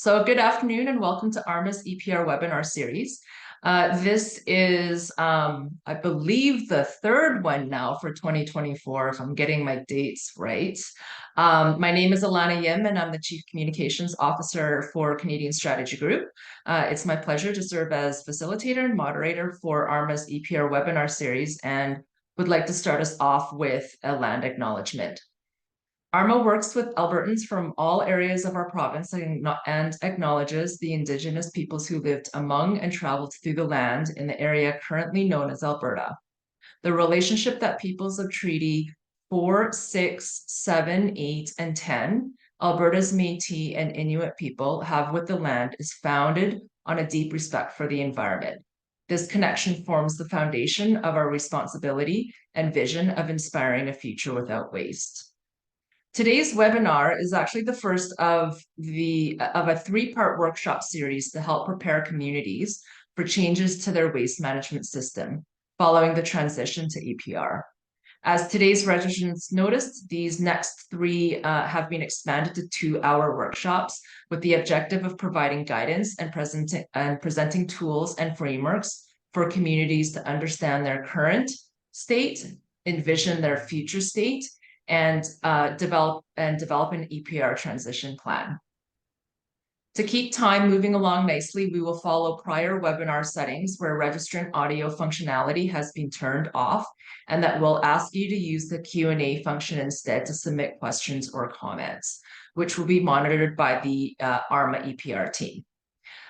So good afternoon and welcome to ARMA's EPR webinar series. This is, I believe, the third one now for 2024, if I'm getting my dates right. My name is Alana Yim and I'm the Chief Communications Officer for Canadian Strategy Group. It's my pleasure to serve as facilitator and moderator for ARMA's EPR webinar series and would like to start us off with a land acknowledgement. ARMA works with Albertans from all areas of our province and acknowledges the Indigenous peoples who lived among and traveled through the land in the area currently known as Alberta. The relationship that peoples of Treaty 4, 6, 7, 8, and 10, Alberta's Métis and Inuit people have with the land is founded on a deep respect for the environment. This connection forms the foundation of our responsibility and vision of inspiring a future without waste. Today's webinar is actually the first of a three-part workshop series to help prepare communities for changes to their waste management system following the transition to EPR. As today's registrants noticed, these next three have been expanded to 2-hour workshops with the objective of providing guidance and presenting tools and frameworks for communities to understand their current state, envision their future state, and develop an EPR transition plan. To keep time moving along nicely, we will follow prior webinar settings where registrant audio functionality has been turned off, and that will ask you to use the Q&A function instead to submit questions or comments, which will be monitored by the ARMA EPR team.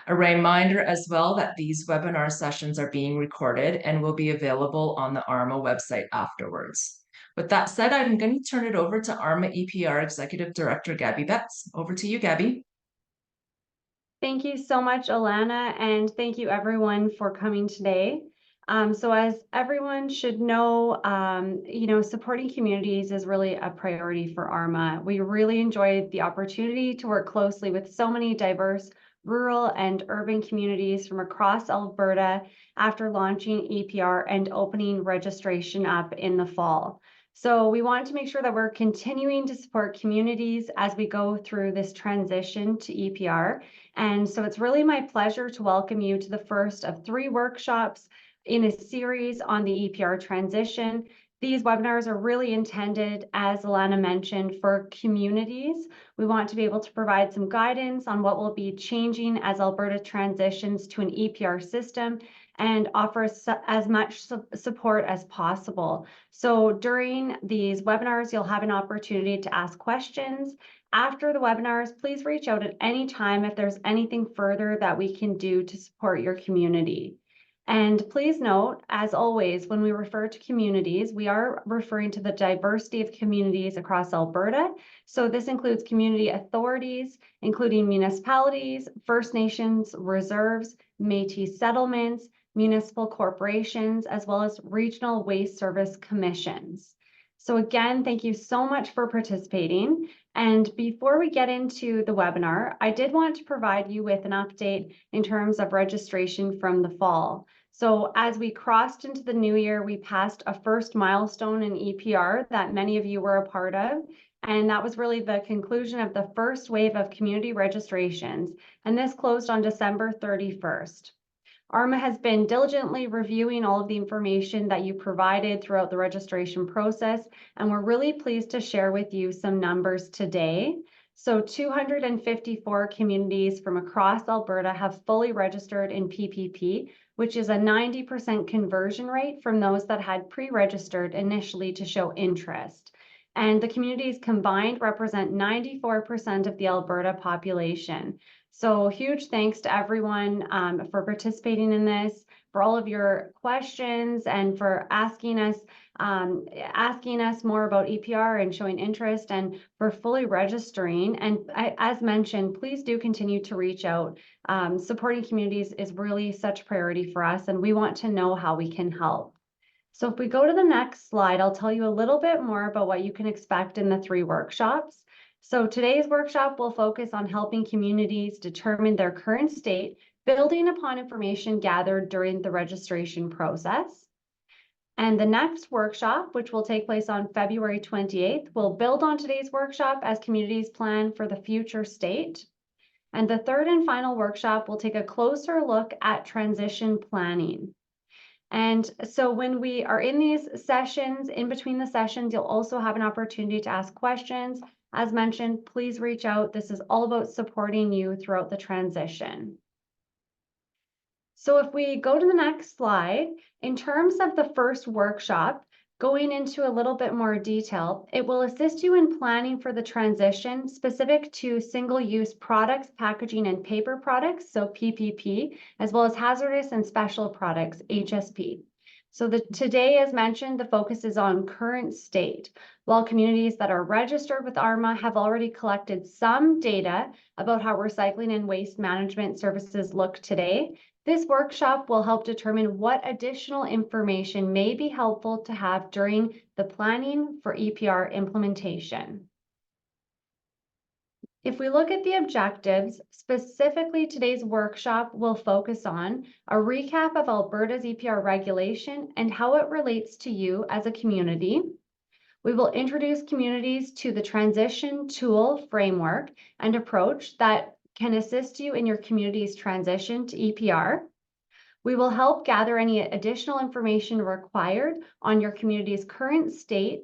A reminder as well that these webinar sessions are being recorded and will be available on the ARMA website afterwards. With that said, I'm going to turn it over to ARMA EPR Executive Director, Gabby Betts. Over to you, Gabby. Thank you so much, Alana, and thank you everyone for coming today. So as everyone should know, supporting communities is really a priority for ARMA. We really enjoyed the opportunity to work closely with so many diverse rural and urban communities from across Alberta after launching EPR and opening registration up in the fall. So we want to make sure that we're continuing to support communities as we go through this transition to EPR. And so it's really my pleasure to welcome you to the first of 3 workshops in a series on the EPR transition. These webinars are really intended, as Alana mentioned, for communities. We want to be able to provide some guidance on what will be changing as Alberta transitions to an EPR system and offer as much support as possible. So during these webinars, you'll have an opportunity to ask questions. After the webinars, please reach out at any time if there's anything further that we can do to support your community. And please note, as always, when we refer to communities, we are referring to the diversity of communities across Alberta. So this includes community authorities, including municipalities, First Nations reserves, Métis settlements, municipal corporations, as well as regional waste service commissions. So again, thank you so much for participating. And before we get into the webinar, I did want to provide you with an update in terms of registration from the fall. So as we crossed into the new year, we passed a first milestone in EPR that many of you were a part of. And that was really the conclusion of the first wave of community registrations. And this closed on December 31st. ARMA has been diligently reviewing all of the information that you provided throughout the registration process, and we're really pleased to share with you some numbers today. So 254 communities from across Alberta have fully registered in PPP, which is a 90% conversion rate from those that had pre-registered initially to show interest. And the communities combined represent 94% of the Alberta population. So huge thanks to everyone for participating in this, for all of your questions, and for asking us more about EPR and showing interest, and for fully registering. And as mentioned, please do continue to reach out. Supporting communities is really such a priority for us, and we want to know how we can help. So if we go to the next slide, I'll tell you a little bit more about what you can expect in the 3 workshops. So today's workshop will focus on helping communities determine their current state, building upon information gathered during the registration process. And the next workshop, which will take place on February 28th, will build on today's workshop as communities plan for the future state. And the third and final workshop will take a closer look at transition planning. And so when we are in these sessions, in between the sessions, you'll also have an opportunity to ask questions. As mentioned, please reach out. This is all about supporting you throughout the transition. So if we go to the next slide, in terms of the first workshop, going into a little bit more detail, it will assist you in planning for the transition specific to single-use products, packaging, and paper products, so PPP, as well as hazardous and special products, HSP. So today, as mentioned, the focus is on current state. While communities that are registered with ARMA have already collected some data about how recycling and waste management services look today, this workshop will help determine what additional information may be helpful to have during the planning for EPR implementation. If we look at the objectives, specifically today's workshop will focus on a recap of Alberta's EPR regulation and how it relates to you as a community. We will introduce communities to the transition tool framework and approach that can assist you in your community's transition to EPR. We will help gather any additional information required on your community's current state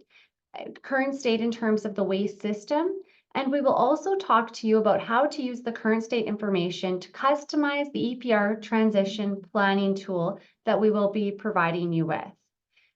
in terms of the waste system. And we will also talk to you about how to use the current state information to customize the EPR transition planning tool that we will be providing you with.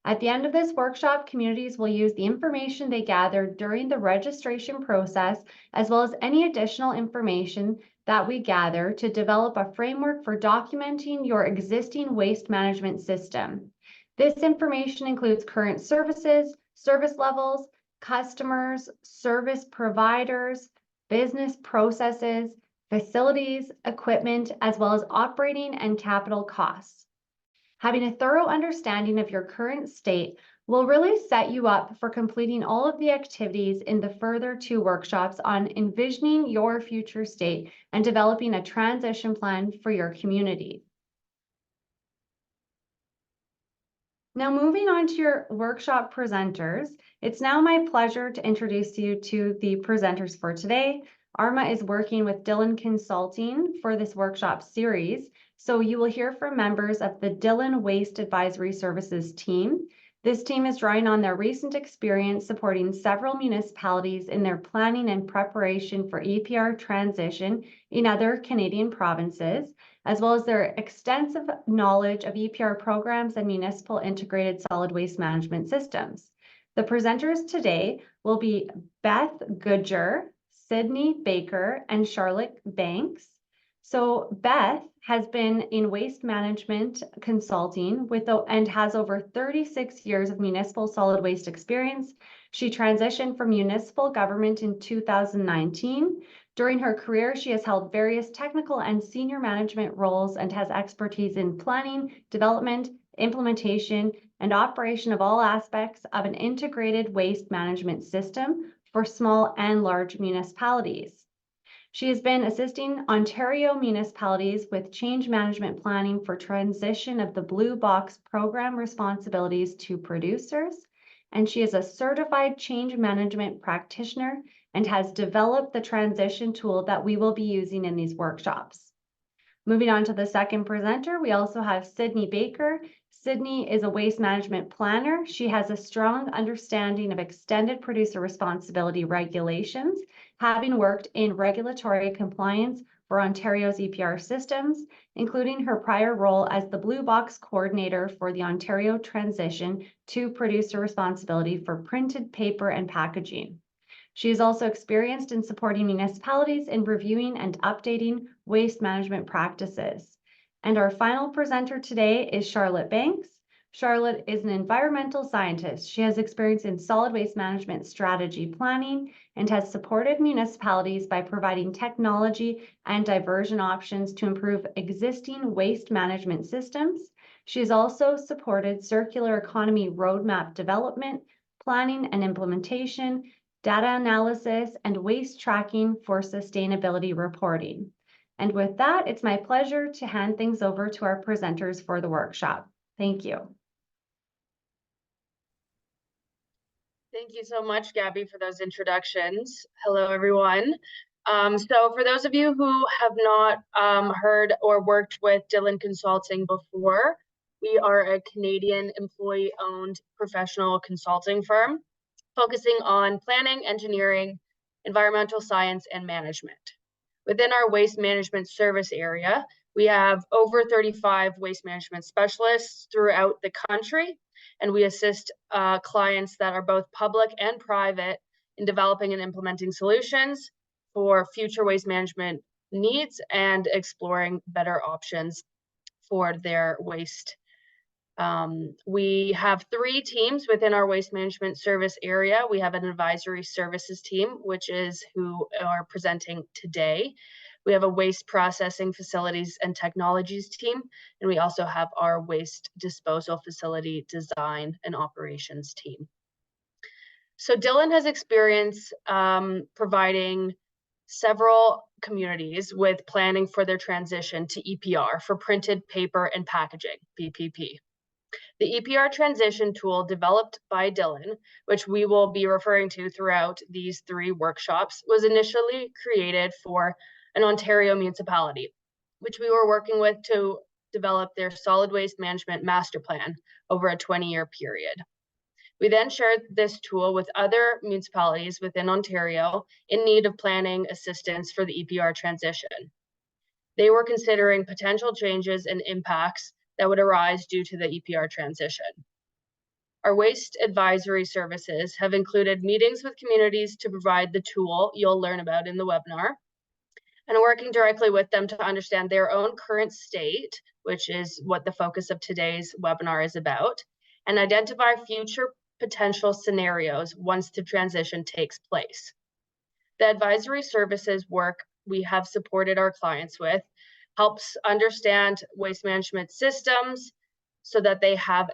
At the end of this workshop, communities will use the information they gathered during the registration process, as well as any additional information that we gather to develop a framework for documenting your existing waste management system. This information includes current services, service levels, customers, service providers, business processes, facilities, equipment, as well as operating and capital costs. Having a thorough understanding of your current state will really set you up for completing all of the activities in the further 2 workshops on envisioning your future state and developing a transition plan for your community. Now, moving on to your workshop presenters, it's now my pleasure to introduce you to the presenters for today. ARMA is working with Dillon Consulting for this workshop series, so you will hear from members of the Dillon Waste Advisory Services team. This team is drawing on their recent experience supporting several municipalities in their planning and preparation for EPR transition in other Canadian provinces, as well as their extensive knowledge of EPR programs and municipal integrated solid waste management systems. The presenters today will be Beth Goodger, Sydney Baker, and Charlotte Banks. So Beth has been in waste management consulting and has over 36 years of municipal solid waste experience. She transitioned from municipal government in 2019. During her career, she has held various technical and senior management roles and has expertise in planning, development, implementation, and operation of all aspects of an integrated waste management system for small and large municipalities. She has been assisting Ontario municipalities with change management planning for transition of the Blue Box program responsibilities to producers, and she is a certified change management practitioner and has developed the transition tool that we will be using in these workshops. Moving on to the second presenter, we also have Sydney Baker. Sydney is a waste management planner. She has a strong understanding of extended producer responsibility regulations, having worked in regulatory compliance for Ontario's EPR systems, including her prior role as the Blue Box coordinator for the Ontario transition to producer responsibility for printed paper and packaging. She is also experienced in supporting municipalities in reviewing and updating waste management practices. And our final presenter today is Charlotte Banks. Charlotte is an environmental scientist. She has experience in solid waste management strategy planning and has supported municipalities by providing technology and diversion options to improve existing waste management systems. She has also supported circular economy roadmap development, planning and implementation, data analysis, and waste tracking for sustainability reporting. And with that, it's my pleasure to hand things over to our presenters for the workshop. Thank you. Thank you so much, Gabby, for those introductions. Hello, everyone. So for those of you who have not heard or worked with Dillon Consulting before, we are a Canadian employee-owned professional consulting firm focusing on planning, engineering, environmental science, and management. Within our waste management service area, we have over 35 waste management specialists throughout the country, and we assist clients that are both public and private in developing and implementing solutions for future waste management needs and exploring better options for their waste. We have 3 teams within our waste management service area. We have an advisory services team, which is who are presenting today. We have a waste processing facilities and technologies team, and we also have our waste disposal facility design and operations team. So Dillon has experience providing several communities with planning for their transition to EPR, for printed paper and packaging, PPP. The EPR transition tool developed by Dillon, which we will be referring to throughout these 3 workshops, was initially created for an Ontario municipality, which we were working with to develop their solid waste management master plan over a 20-year period. We then shared this tool with other municipalities within Ontario in need of planning assistance for the EPR transition. They were considering potential changes and impacts that would arise due to the EPR transition. Our waste advisory services have included meetings with communities to provide the tool you'll learn about in the webinar, and working directly with them to understand their own current state, which is what the focus of today's webinar is about, and identify future potential scenarios once the transition takes place. The advisory services work we have supported our clients with helps understand waste management systems so that they have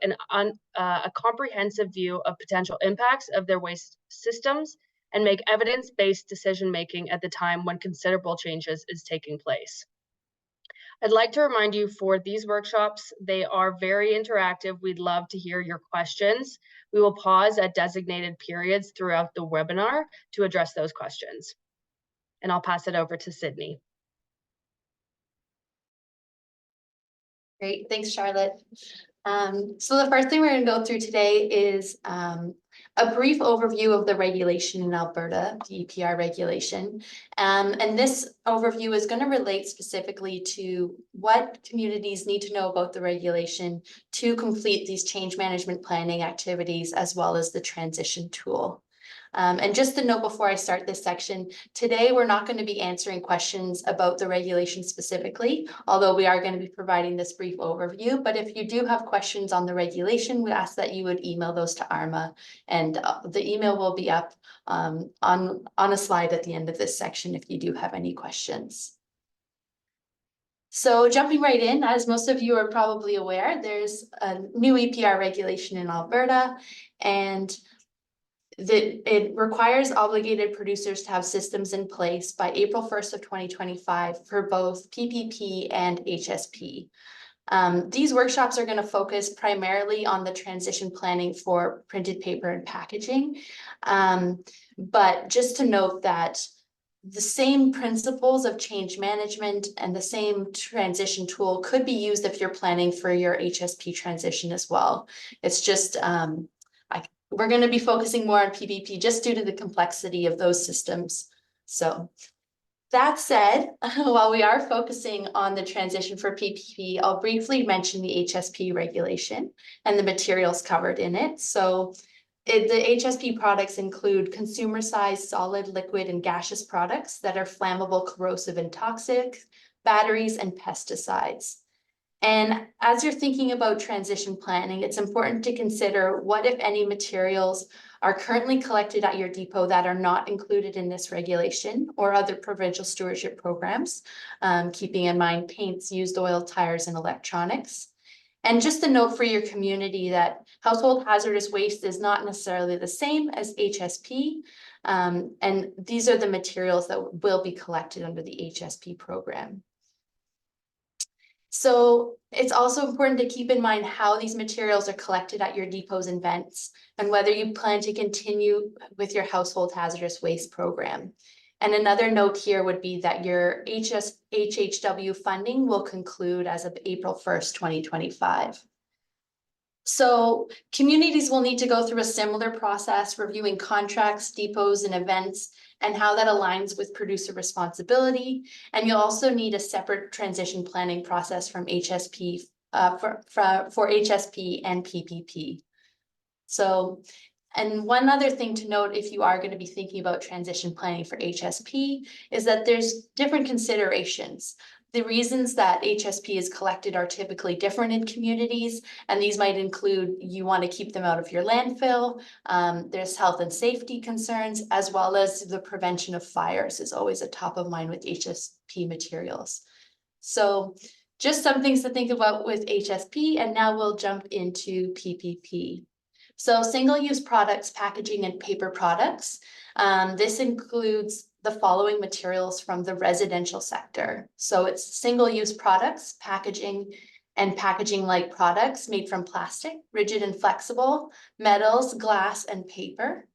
a comprehensive view of potential impacts of their waste systems and make evidence-based decision-making at the time when considerable changes is taking place. I'd like to remind you for these workshops, they are very interactive. We'd love to hear your questions. We will pause at designated periods throughout the webinar to address those questions. And I'll pass it over to Sydney. Great, thanks, Charlotte. So the first thing we're going to go through today is a brief overview of the regulation in Alberta, the EPR regulation. And this overview is going to relate specifically to what communities need to know about the regulation to complete these change management planning activities, as well as the transition tool. And just a note before I start this section, today we're not going to be answering questions about the regulation specifically, although we are going to be providing this brief overview. But if you do have questions on the regulation, we ask that you would email those to ARMA, and the email will be up on a slide at the end of this section if you do have any questions. So jumping right in, as most of you are probably aware, there's a new EPR regulation in Alberta, and it requires obligated producers to have systems in place by April 1st of 2025 for both PPP and HSP. These workshops are going to focus primarily on the transition planning for printed paper and packaging. But just to note that the same principles of change management and the same transition tool could be used if you're planning for your HSP transition as well. It's just we're going to be focusing more on PPP just due to the complexity of those systems. So that said, while we are focusing on the transition for PPP, I'll briefly mention the HSP regulation and the materials covered in it. So the HSP products include consumer-sized solid, liquid, and gaseous products that are flammable, corrosive, and toxic, batteries, and pesticides. And as you're thinking about transition planning, it's important to consider what, if any, materials are currently collected at your depot that are not included in this regulation or other provincial stewardship programs, keeping in mind paints, used oil, tires, and electronics. And just a note for your community that household hazardous waste is not necessarily the same as HSP. And these are the materials that will be collected under the HSP program. So it's also important to keep in mind how these materials are collected at your depots and vents, and whether you plan to continue with your household hazardous waste program. And another note here would be that your HHW funding will conclude as of April 1st, 2025. So communities will need to go through a similar process, reviewing contracts, depots, and events, and how that aligns with producer responsibility. And you'll also need a separate transition planning process from HSP for HSP and PPP. So, and one other thing to note, if you are going to be thinking about transition planning for HSP, is that there's different considerations. The reasons that HSP is collected are typically different in communities, and these might include you want to keep them out of your landfill. There's health and safety concerns, as well as the prevention of fires is always a top of mind with HSP materials. So just some things to think about with HSP, and now we'll jump into PPP. So single-use products, packaging, and paper products. This includes the following materials from the residential sector. So it's single-use products, packaging, and packaging-like products made from plastic, rigid and flexible, metals, glass, and paper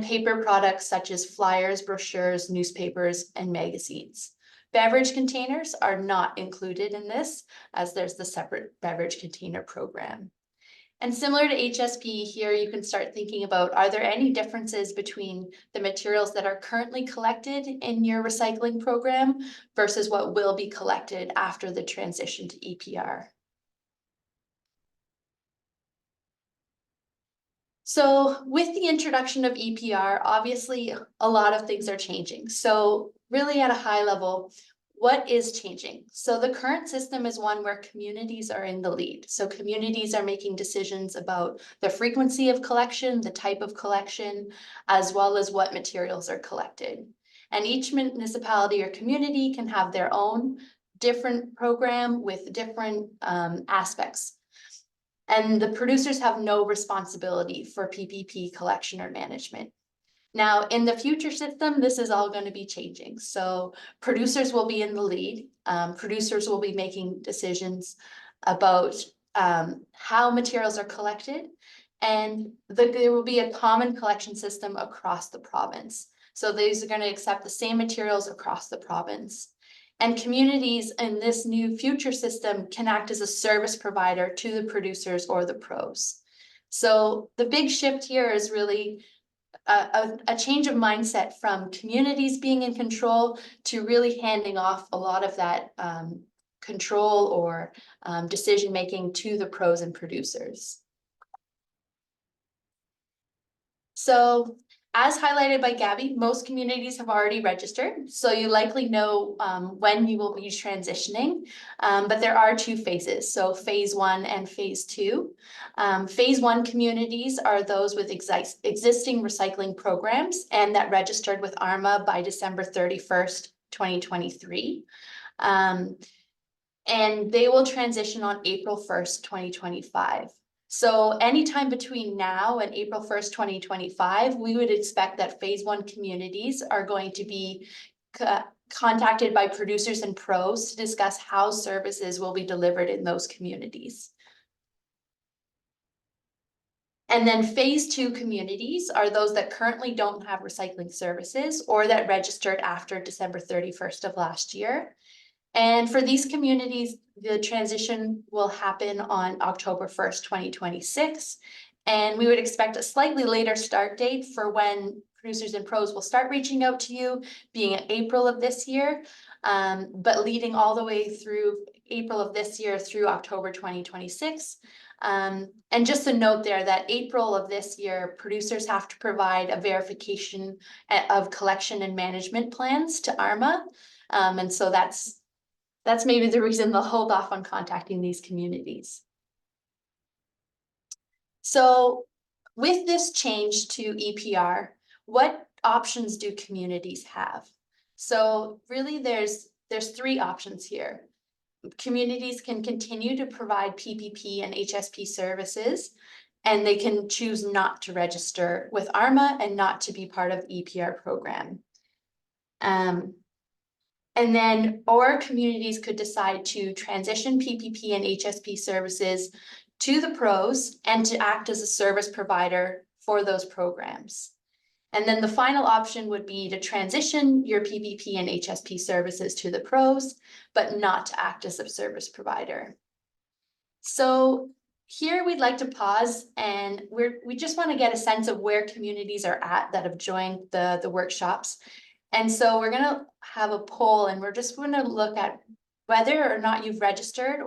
paper products such as flyers, brochures, newspapers, and magazines. Beverage containers are not included in this, as there's the separate beverage container program. And similar to HSP, here you can start thinking about, are there any differences between the materials that are currently collected in your recycling program versus what will be collected after the transition to EPR? So with the introduction of EPR, obviously a lot of things are changing. So really at a high level, what is changing? So the current system is one where communities are in the lead. So communities are making decisions about the frequency of collection, the type of collection, as well as what materials are collected. And each municipality or community can have their own different program with different aspects. And the producers have no responsibility for PPP collection or management. Now, in the future system, this is all going to be changing. So producers will be in the lead. Producers will be making decisions about how materials are collected, and there will be a common collection system across the province. So these are going to accept the same materials across the province. And communities in this new future system can act as a service provider to the producers or the pros. So the big shift here is really a change of mindset from communities being in control to really handing off a lot of that control or decision making to the pros and producers. So as highlighted by Gabby, most communities have already registered, so you likely know when you will be transitioning, but there are two phases, so phase 1 and phase 2. Phase 1 communities are those with existing recycling programs and that registered with ARMA by December 31st, 2023. And they will transition on April 1st, 2025. So anytime between now and April 1st, 2025, we would expect that phase 1 communities are going to be contacted by producers and pros to discuss how services will be delivered in those communities. And then phase 2 communities are those that currently don't have recycling services or that registered after December 31st of last year. And for these communities, the transition will happen on October 1st, 2026. And we would expect a slightly later start date for when producers and pros will start reaching out to you, being April of this year, but leading all the way through April of this year through October 2026. And just a note there that April of this year, producers have to provide a verification of collection and management plans to ARMA. And so that's maybe the reason they'll hold off on contacting these communities. So with this change to EPR, what options do communities have? So really there's 3 options here. Communities can continue to provide PPP and HSP services, and they can choose not to register with ARMA and not to be part of the EPR program. And then, or communities could decide to transition PPP and HSP services to the pros and to act as a service provider for those programs. And then the final option would be to transition your PPP and HSP services to the pros, but not to act as a service provider. So here we'd like to pause, and we just want to get a sense of where communities are at that have joined the workshops. And so we're going to have a poll, and we're just going to look at whether or not you've registered,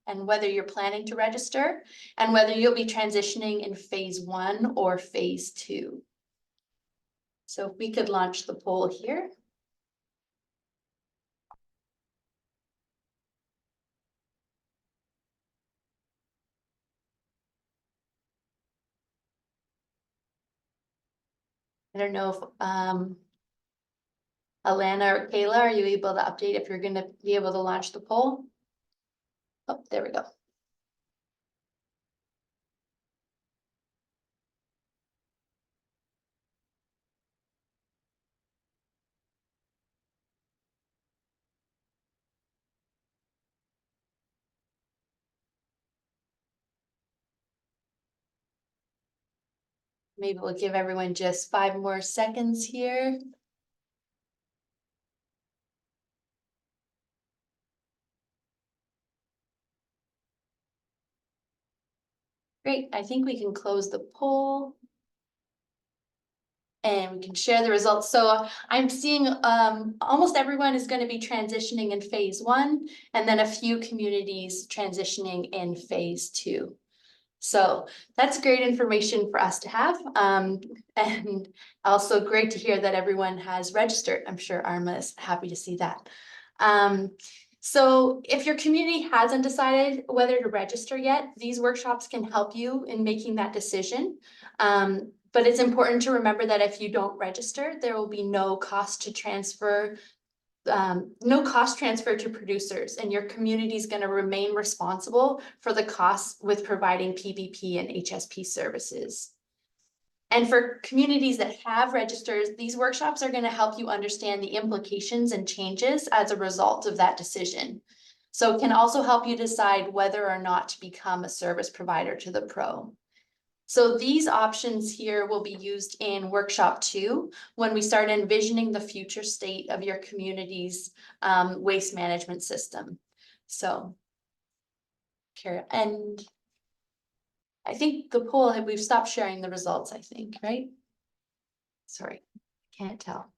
and whether you're planning to register, and whether you'll be transitioning in phase 1 or phase 2. So if we could launch the poll here. I don't know if Alana or Kayla, are you able to update if you're going to be able to launch the poll? Oh, there we go. Maybe we'll give everyone just 5 more seconds here. Great, I think we can close the poll. And we can share the results. So I'm seeing almost everyone is going to be transitioning in phase 1, and then a few communities transitioning in phase 2. So that's great information for us to have. And also great to hear that everyone has registered. I'm sure ARMA is happy to see that. So if your community hasn't decided whether to register yet, these workshops can help you in making that decision. But it's important to remember that if you don't register, there will be no cost to transfer, to producers, and your community is going to remain responsible for the costs with providing PPP and HSP services. And for communities that have registered, these workshops are going to help you understand the implications and changes as a result of that decision. So it can also help you decide whether or not to become a service provider to the pro. So these options here will be used in workshop 2 when we start envisioning the future state of your community's waste management system. So, and I think the poll, we've stopped sharing the results, I think, right? Sorry, can't tell.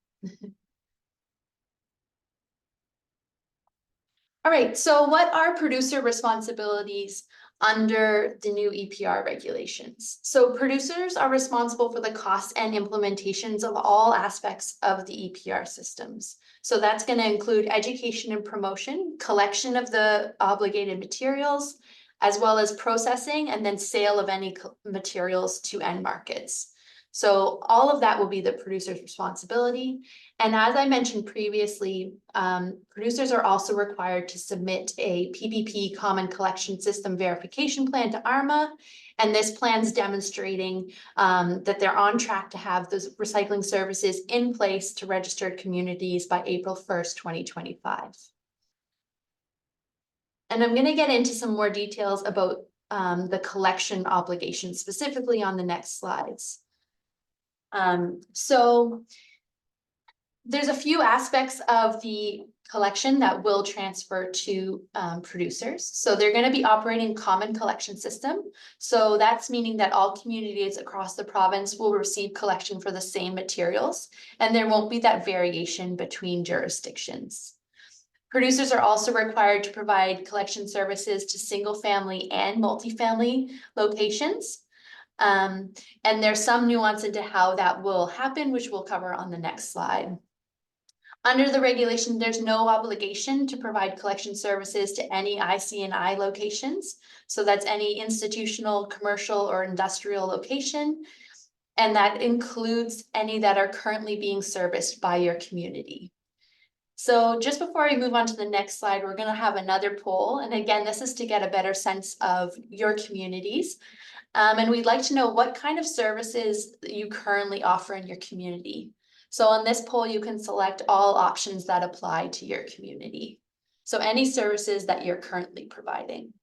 All right, so what are producer responsibilities under the new EPR regulations? So producers are responsible for the costs and implementations of all aspects of the EPR systems. So that's going to include education and promotion, collection of the obligated materials, as well as processing and then sale of any materials to end markets. So all of that will be the producer's responsibility. And as I mentioned previously, producers are also required to submit a PPP Common Collection System verification plan to ARMA. And this plan's demonstrating that they're on track to have those recycling services in place to registered communities by April 1st, 2025. And I'm going to get into some more details about the collection obligations, specifically on the next slides. So there's a few aspects of the collection that will transfer to producers. So they're going to be operating common collection system. So that's meaning that all communities across the province will receive collection for the same materials, and there won't be that variation between jurisdictions. Producers are also required to provide collection services to single family and multifamily locations. And there's some nuance into how that will happen, which we'll cover on the next slide. Under the regulation, there's no obligation to provide collection services to any IC&I locations. So that's any institutional, commercial, or industrial location. And that includes any that are currently being serviced by your community. So just before we move on to the next slide, we're going to have another poll. And again, this is to get a better sense of your communities. And we'd like to know what kind of services you currently offer in your community. So on this poll, you can select all options that apply to your community. So any services that you're currently providing.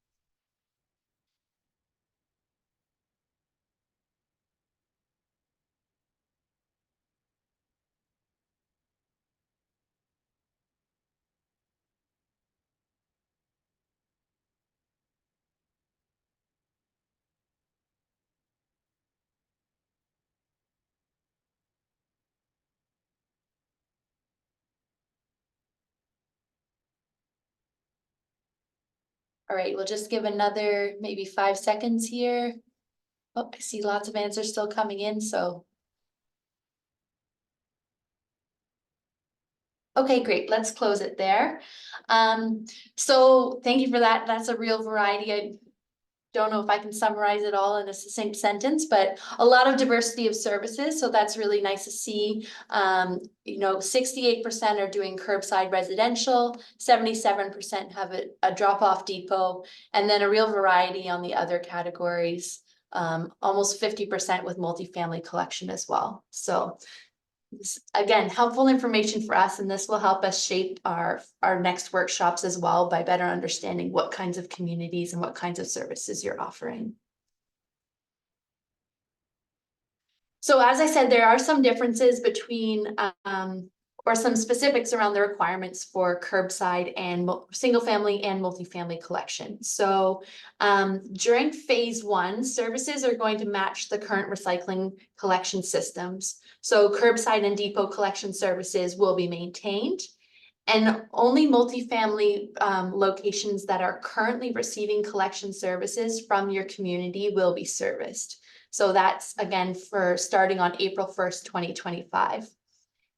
All right, we'll just give another maybe 5 seconds here. Oh, I see lots of answers still coming in, so. Okay, great. Let's close it there. So thank you for that. That's a real variety. I don't know if I can summarize it all in a succinct sentence, but a lot of diversity of services. So that's really nice to see. 68% are doing curbside residential, 77% have a drop-off depot, and then a real variety on the other categories. Almost 50% with multifamily collection as well. So again, helpful information for us, and this will help us shape our next workshops as well by better understanding what kinds of communities and what kinds of services you're offering. So as I said, there are some differences between or some specifics around the requirements for curbside and single family and multifamily collection. So during phase 1, services are going to match the current recycling collection systems. So curbside and depot collection services will be maintained, and only multifamily locations that are currently receiving collection services from your community will be serviced. So that's again for starting on April 1st, 2025.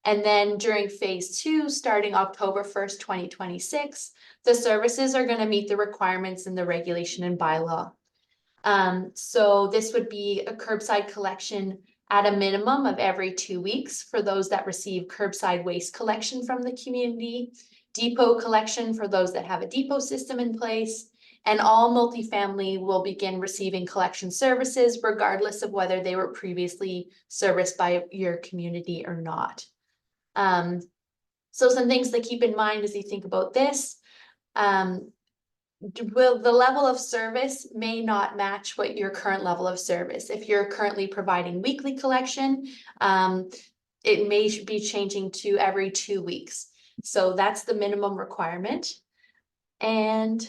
And then during phase 2, starting October 1st, 2026, the services are going to meet the requirements in the regulation and bylaw. So this would be a curbside collection at a minimum of every 2 weeks for those that receive curbside waste collection from the community, depot collection for those that have a depot system in place, and all multifamily will begin receiving collection services regardless of whether they were previously serviced by your community or not. So some things to keep in mind as you think about this. Will the level of service may not match what your current level of service. If you're currently providing weekly collection, it may be changing to every 2 weeks. So that's the minimum requirement. And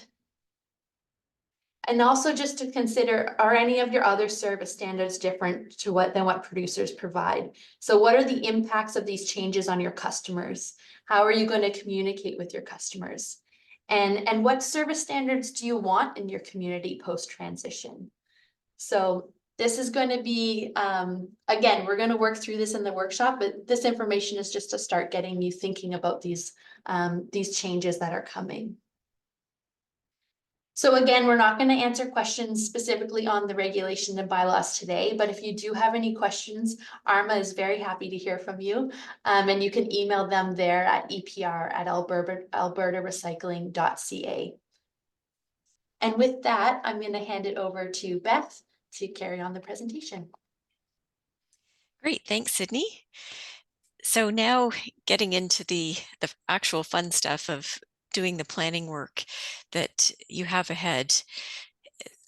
also just to consider, are any of your other service standards different than what producers provide? So what are the impacts of these changes on your customers? How are you going to communicate with your customers? And what service standards do you want in your community post-transition? So this is going to be, again, we're going to work through this in the workshop, but this information is just to start getting you thinking about these changes that are coming. So again, we're not going to answer questions specifically on the regulation and bylaws today, but if you do have any questions, ARMA is very happy to hear from you. And you can email them there at EPR@albertarecycling.ca. And with that, I'm going to hand it over to Beth to carry on the presentation. Great, thanks, Sydney. So now getting into the actual fun stuff of doing the planning work that you have ahead.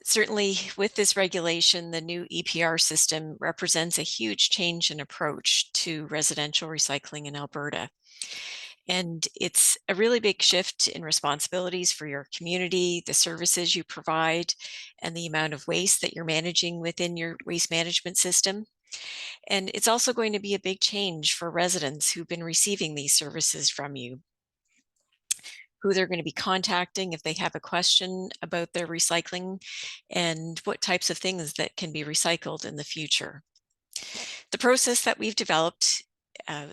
Certainly with this regulation, the new EPR system represents a huge change in approach to residential recycling in Alberta. And it's a really big shift in responsibilities for your community, the services you provide, and the amount of waste that you're managing within your waste management system. And it's also going to be a big change for residents who've been receiving these services from you, who they're going to be contacting if they have a question about their recycling, and what types of things that can be recycled in the future. The process that we've developed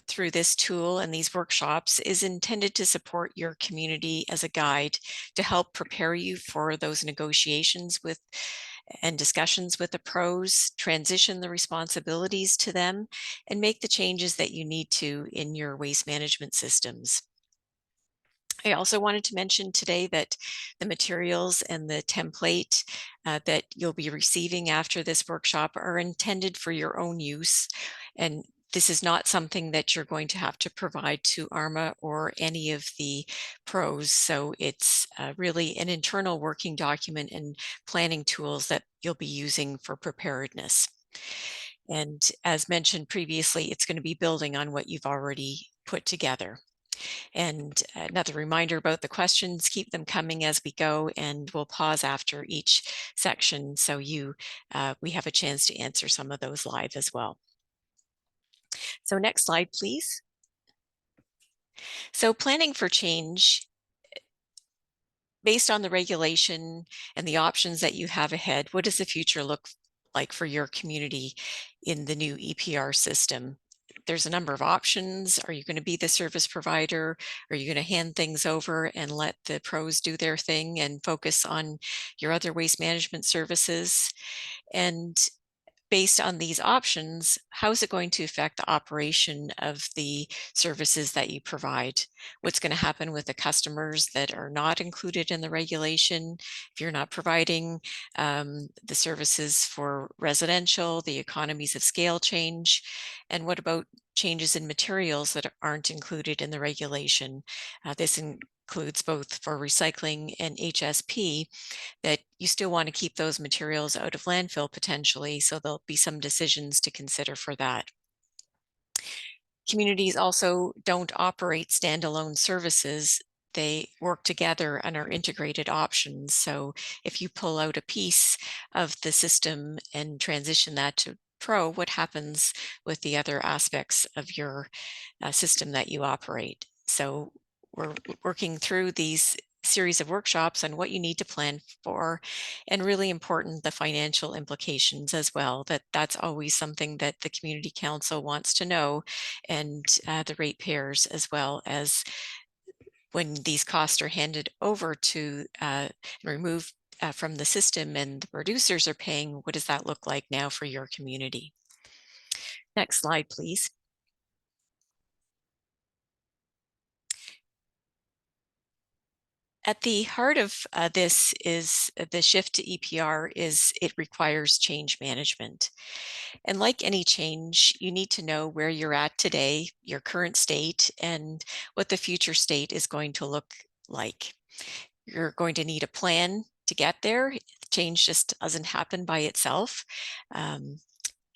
through this tool and these workshops is intended to support your community as a guide to help prepare you for those negotiations with and discussions with the pros, transition the responsibilities to them, and make the changes that you need to in your waste management systems. I also wanted to mention today that the materials and the template that you'll be receiving after this workshop are intended for your own use, and this is not something that you're going to have to provide to ARMA or any of the pros. So it's really an internal working document and planning tools that you'll be using for preparedness. And as mentioned previously, it's going to be building on what you've already put together. And another reminder about the questions, keep them coming as we go, and we'll pause after each section so we have a chance to answer some of those live as well. So next slide, please. So planning for change based on the regulation and the options that you have ahead, what does the future look like for your community in the new EPR system? There's a number of options. Are you going to be the service provider? Are you going to hand things over and let the pros do their thing and focus on your other waste management services? And based on these options, how is it going to affect the operation of the services that you provide? What's going to happen with the customers that are not included in the regulation? If you're not providing the services for residential, the economies of scale change, and what about changes in materials that aren't included in the regulation? This includes both for recycling and HSP, that you still want to keep those materials out of landfill potentially, so there'll be some decisions to consider for that. Communities also don't operate standalone services. They work together and are integrated options. So if you pull out a piece of the system and transition that to Pro, what happens with the other aspects of your system that you operate? So we're working through these series of workshops on what you need to plan for, and really important, the financial implications as well. That's always something that the community council wants to know, and the ratepayers, as well, as when these costs are handed over to removed from the system and the producers are paying, what does that look like now for your community? Next slide, please. At the heart of this is the shift to EPR is it requires change management. And like any change, you need to know where you're at today, your current state, and what the future state is going to look like. You're going to need a plan to get there. Change just doesn't happen by itself.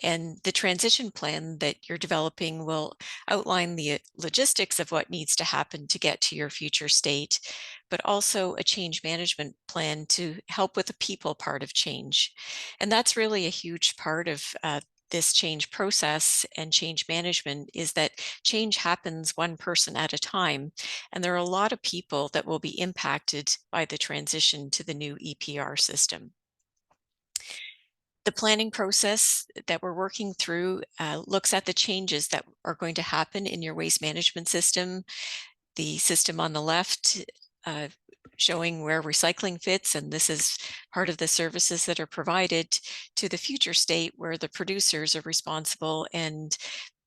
And the transition plan that you're developing will outline the logistics of what needs to happen to get to your future state, but also a change management plan to help with the people part of change. And that's really a huge part of this change process and change management, is that change happens one person at a time. And there are a lot of people that will be impacted by the transition to the new EPR system. The planning process that we're working through looks at the changes that are going to happen in your waste management system. The system on the left showing where recycling fits, and this is part of the services that are provided, to the future state where the producers are responsible and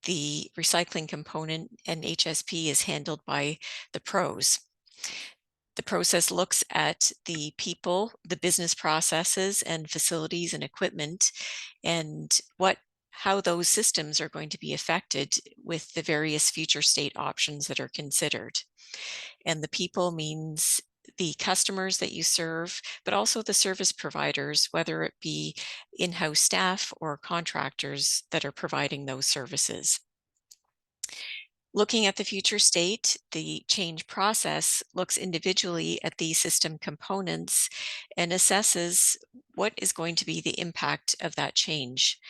the recycling component and HSP is handled by the pros. The process looks at the people, the business processes and facilities and equipment, and how those systems are going to be affected with the various future state options that are considered. And the people means the customers that you serve, but also the service providers, whether it be in-house staff or contractors that are providing those services. Looking at the future state, the change process looks individually at these system components and assesses what is going to be the impact of that change.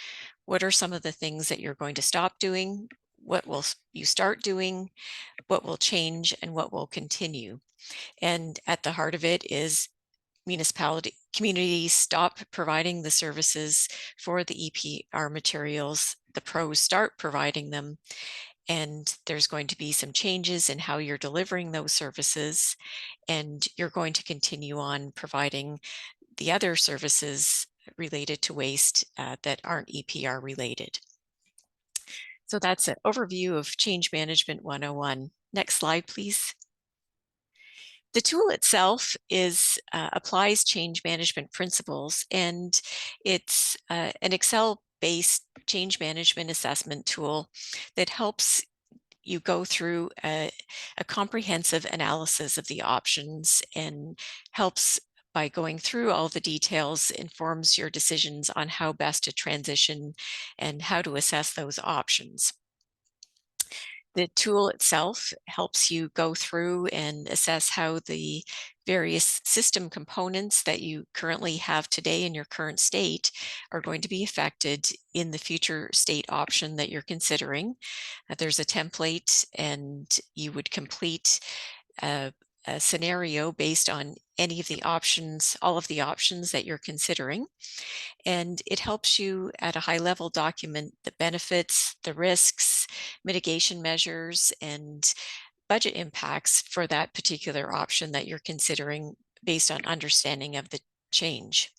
What are some of the things that you're going to stop doing? What will you start doing? What will change and what will continue? And at the heart of it is communities stop providing the services for the EPR materials. The pros start providing them. And there's going to be some changes in how you're delivering those services, and you're going to continue on providing the other services related to waste that aren't EPR related. So that's an overview of Change Management 101. Next slide, please. The tool itself applies change management principles, and it's an Excel-based change management assessment tool that helps you go through a comprehensive analysis of the options, and helps, by going through all the details, informs your decisions on how best to transition and how to assess those options. The tool itself helps you go through and assess how the various system components that you currently have today in your current state are going to be affected in the future state option that you're considering. There's a template, and you would complete a scenario based on any of the options, all of the options that you're considering. And it helps you at a high level document the benefits, the risks, mitigation measures, and budget impacts for that particular option that you're considering based on understanding of the change.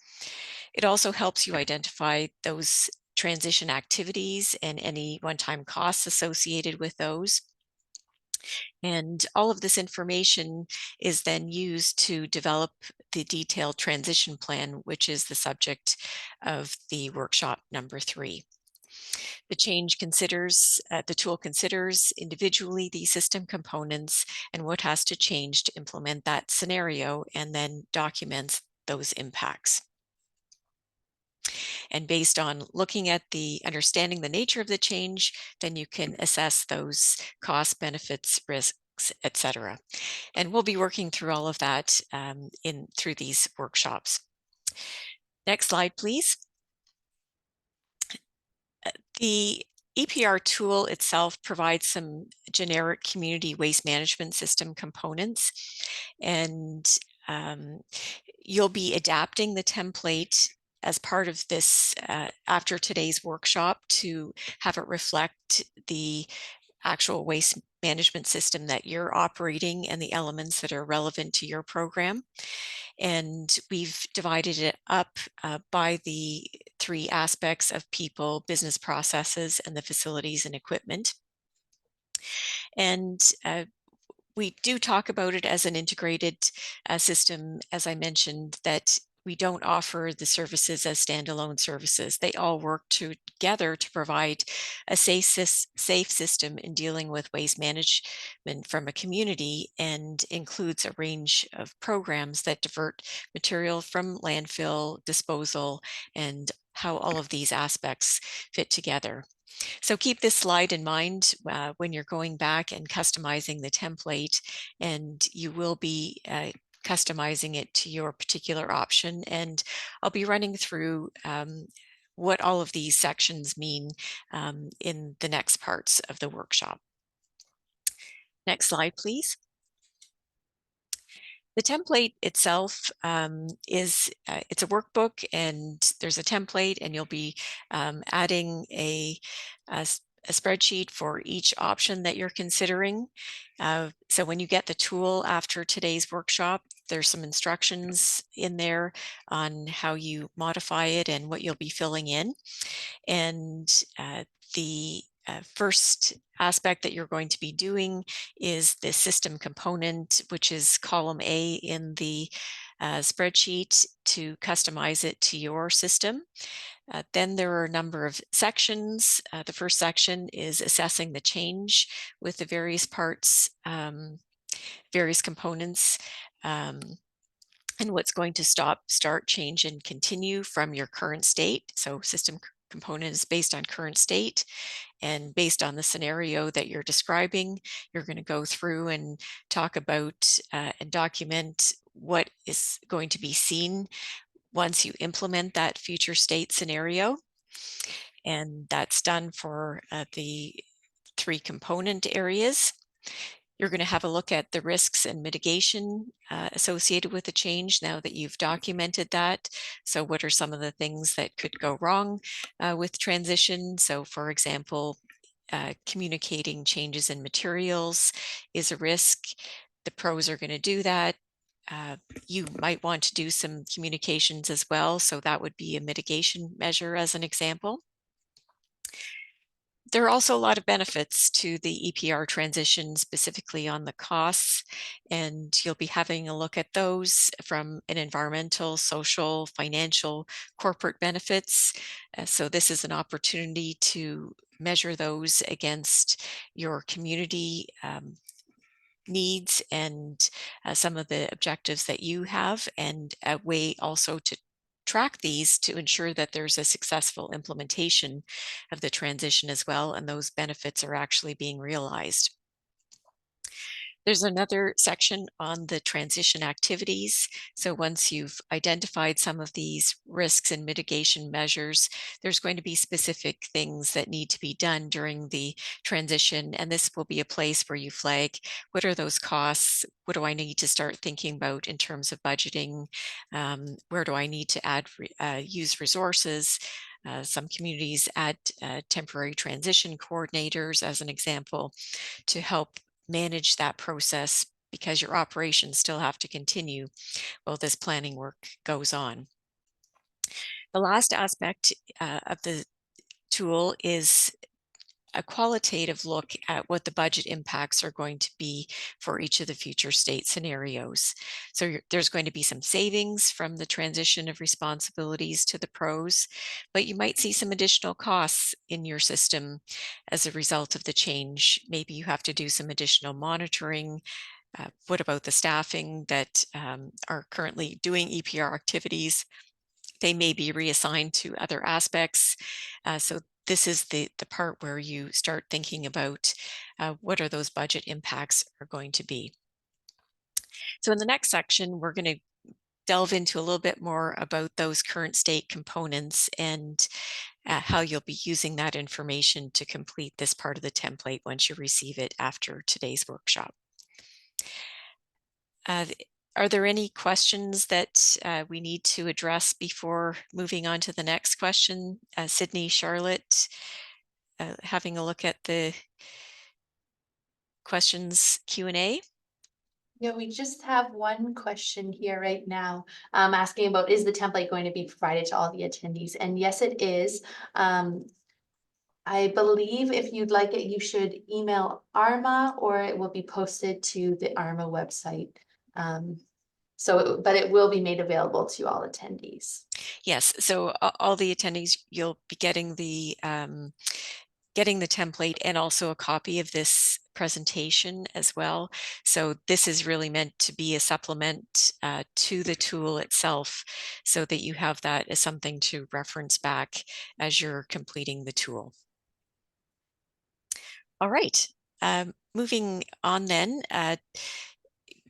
It also helps you identify those transition activities and any one-time costs associated with those. And all of this information is then used to develop the detailed transition plan, which is the subject of the workshop number 3. The tool considers individually these system components and what has to change to implement that scenario, and then documents those impacts. And based on looking at understanding the nature of the change, then you can assess those costs, benefits, risks, etc. And we'll be working through all of that through these workshops. Next slide, please. The EPR tool itself provides some generic community waste management system components, and you'll be adapting the template as part of this after today's workshop to have it reflect the actual waste management system that you're operating and the elements that are relevant to your program. And we've divided it up by the 3 aspects of people, business processes, and the facilities and equipment. And we do talk about it as an integrated system, as I mentioned, that we don't offer the services as standalone services. They all work together to provide a safe system in dealing with waste management from a community, and includes a range of programs that divert material from landfill, disposal, and how all of these aspects fit together. So keep this slide in mind when you're going back and customizing the template, and you will be customizing it to your particular option. And I'll be running through what all of these sections mean in the next parts of the workshop. Next slide, please. The template itself it's a workbook, and there's a template, and you'll be adding a spreadsheet for each option that you're considering. So when you get the tool after today's workshop, there's some instructions in there on how you modify it and what you'll be filling in. And the first aspect that you're going to be doing is the system component, which is column A in the spreadsheet, to customize it to your system. Then there are a number of sections. The first section is assessing the change with the various parts, various components, and what's going to stop, start, change, and continue from your current state. So system component is based on current state, and based on the scenario that you're describing, you're going to go through and talk about and document what is going to be seen once you implement that future state scenario. And that's done for the 3 component areas. You're going to have a look at the risks and mitigation associated with the change now that you've documented that. So what are some of the things that could go wrong with transition? So for example, communicating changes in materials is a risk. The pros are going to do that. You might want to do some communications as well. So that would be a mitigation measure as an example. There are also a lot of benefits to the EPR transition, specifically on the costs, and you'll be having a look at those from an environmental, social, financial, corporate benefits. So this is an opportunity to measure those against your community needs and some of the objectives that you have, and a way also to track these to ensure that there's a successful implementation of the transition as well, and those benefits are actually being realized. There's another section on the transition activities. So once you've identified some of these risks and mitigation measures, there's going to be specific things that need to be done during the transition. And this will be a place where you flag, what are those costs? What do I need to start thinking about in terms of budgeting? Where do I need to use resources? Some communities add temporary transition coordinators as an example to help manage that process, because your operations still have to continue while this planning work goes on. The last aspect of the tool is a qualitative look at what the budget impacts are going to be for each of the future state scenarios. So there's going to be some savings from the transition of responsibilities to the pros, but you might see some additional costs in your system as a result of the change. Maybe you have to do some additional monitoring. What about the staffing that are currently doing EPR activities? They may be reassigned to other aspects. So this is the part where you start thinking about what are those budget impacts are going to be. So in the next section, we're going to delve into a little bit more about those current state components and how you'll be using that information to complete this part of the template once you receive it after today's workshop. Are there any questions that we need to address before moving on to the next question? Sydney, Charlotte, having a look at the questions Q&A. Yeah, we just have one question here right now, asking about, is the template going to be provided to all the attendees? And yes, it is. I believe if you'd like it, you should email ARMA, or it will be posted to the ARMA website. But it will be made available to all attendees. Yes, so all the attendees, you'll be getting the template and also a copy of this presentation as well. So this is really meant to be a supplement to the tool itself, so that you have that as something to reference back as you're completing the tool. All right, moving on then,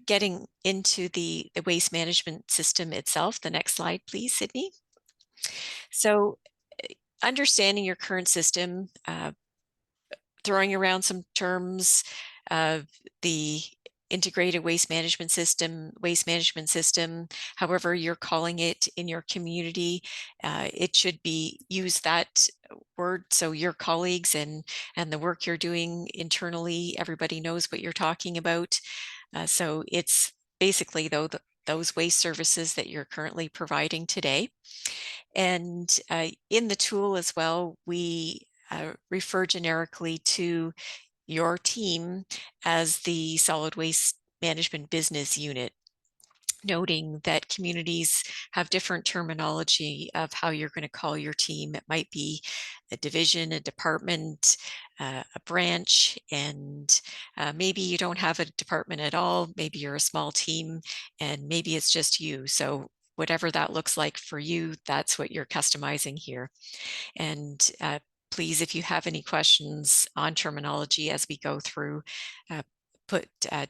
getting into the waste management system itself. The next slide, please, Sydney. So understanding your current system, throwing around some terms of the integrated waste management system, however you're calling it in your community, it should be use that word so your colleagues and the work you're doing internally, everybody knows what you're talking about. So it's basically those waste services that you're currently providing today. And in the tool as well, we refer generically to your team as the solid waste management business unit, noting that communities have different terminology of how you're going to call your team. It might be a division, a department, a branch, and maybe you don't have a department at all. Maybe you're a small team and maybe it's just you. So whatever that looks like for you, that's what you're customizing here. And please, if you have any questions on terminology as we go through,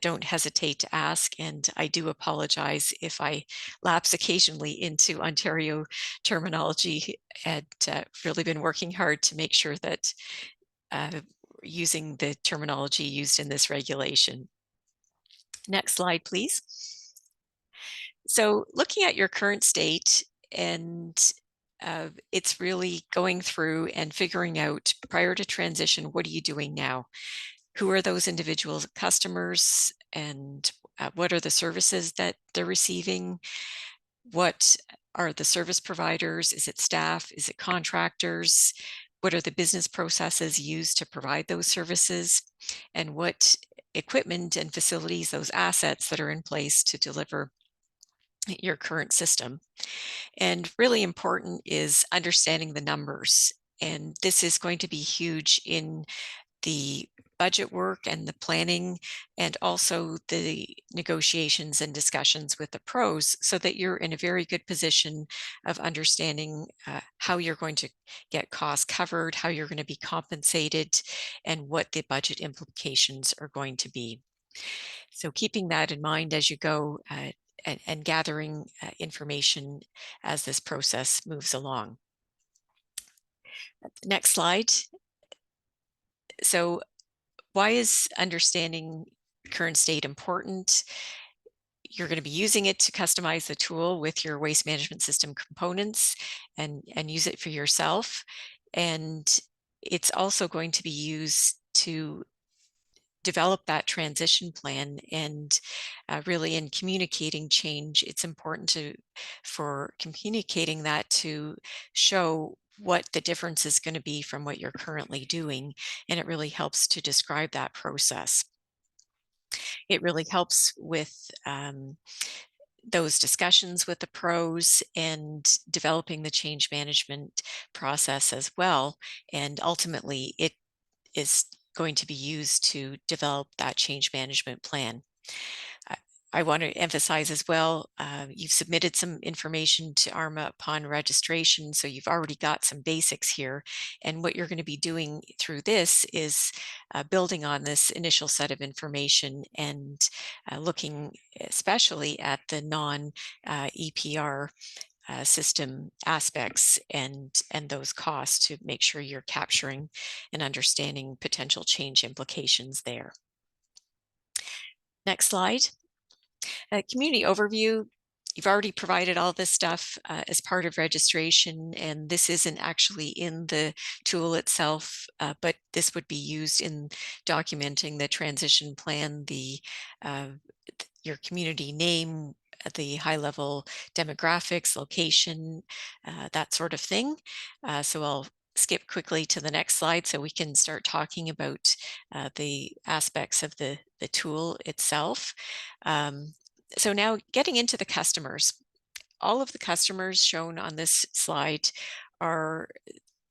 don't hesitate to ask. And I do apologize if I lapse occasionally into Ontario terminology, and really been working hard to make sure that using the terminology used in this regulation. Next slide, please. So looking at your current state, and it's really going through and figuring out, prior to transition, what are you doing now? Who are those individual customers, and what are the services that they're receiving? What are the service providers? Is it staff? Is it contractors? What are the business processes used to provide those services? And what equipment and facilities, those assets that are in place to deliver your current system? And really important is understanding the numbers. And this is going to be huge in the budget work and the planning, and also the negotiations and discussions with the pros, so that you're in a very good position of understanding how you're going to get costs covered, how you're going to be compensated, and what the budget implications are going to be. So keeping that in mind as you go and gathering information as this process moves along. Next slide. So why is understanding current state important? You're going to be using it to customize the tool with your waste management system components and use it for yourself. And it's also going to be used to develop that transition plan. And really in communicating change, it's important for communicating that to show what the difference is going to be from what you're currently doing. And it really helps to describe that process. It really helps with those discussions with the pros and developing the change management process as well. And ultimately, it is going to be used to develop that change management plan. I want to emphasize as well, you've submitted some information to ARMA upon registration, so you've already got some basics here. And what you're going to be doing through this is building on this initial set of information and looking especially at the non-EPR system aspects and those costs to make sure you're capturing and understanding potential change implications there. Next slide. Community overview. You've already provided all this stuff as part of registration, and this isn't actually in the tool itself, but this would be used in documenting the transition plan, your community name, the high-level demographics, location, that sort of thing. So I'll skip quickly to the next slide so we can start talking about the aspects of the tool itself. So now getting into the customers. All of the customers shown on this slide are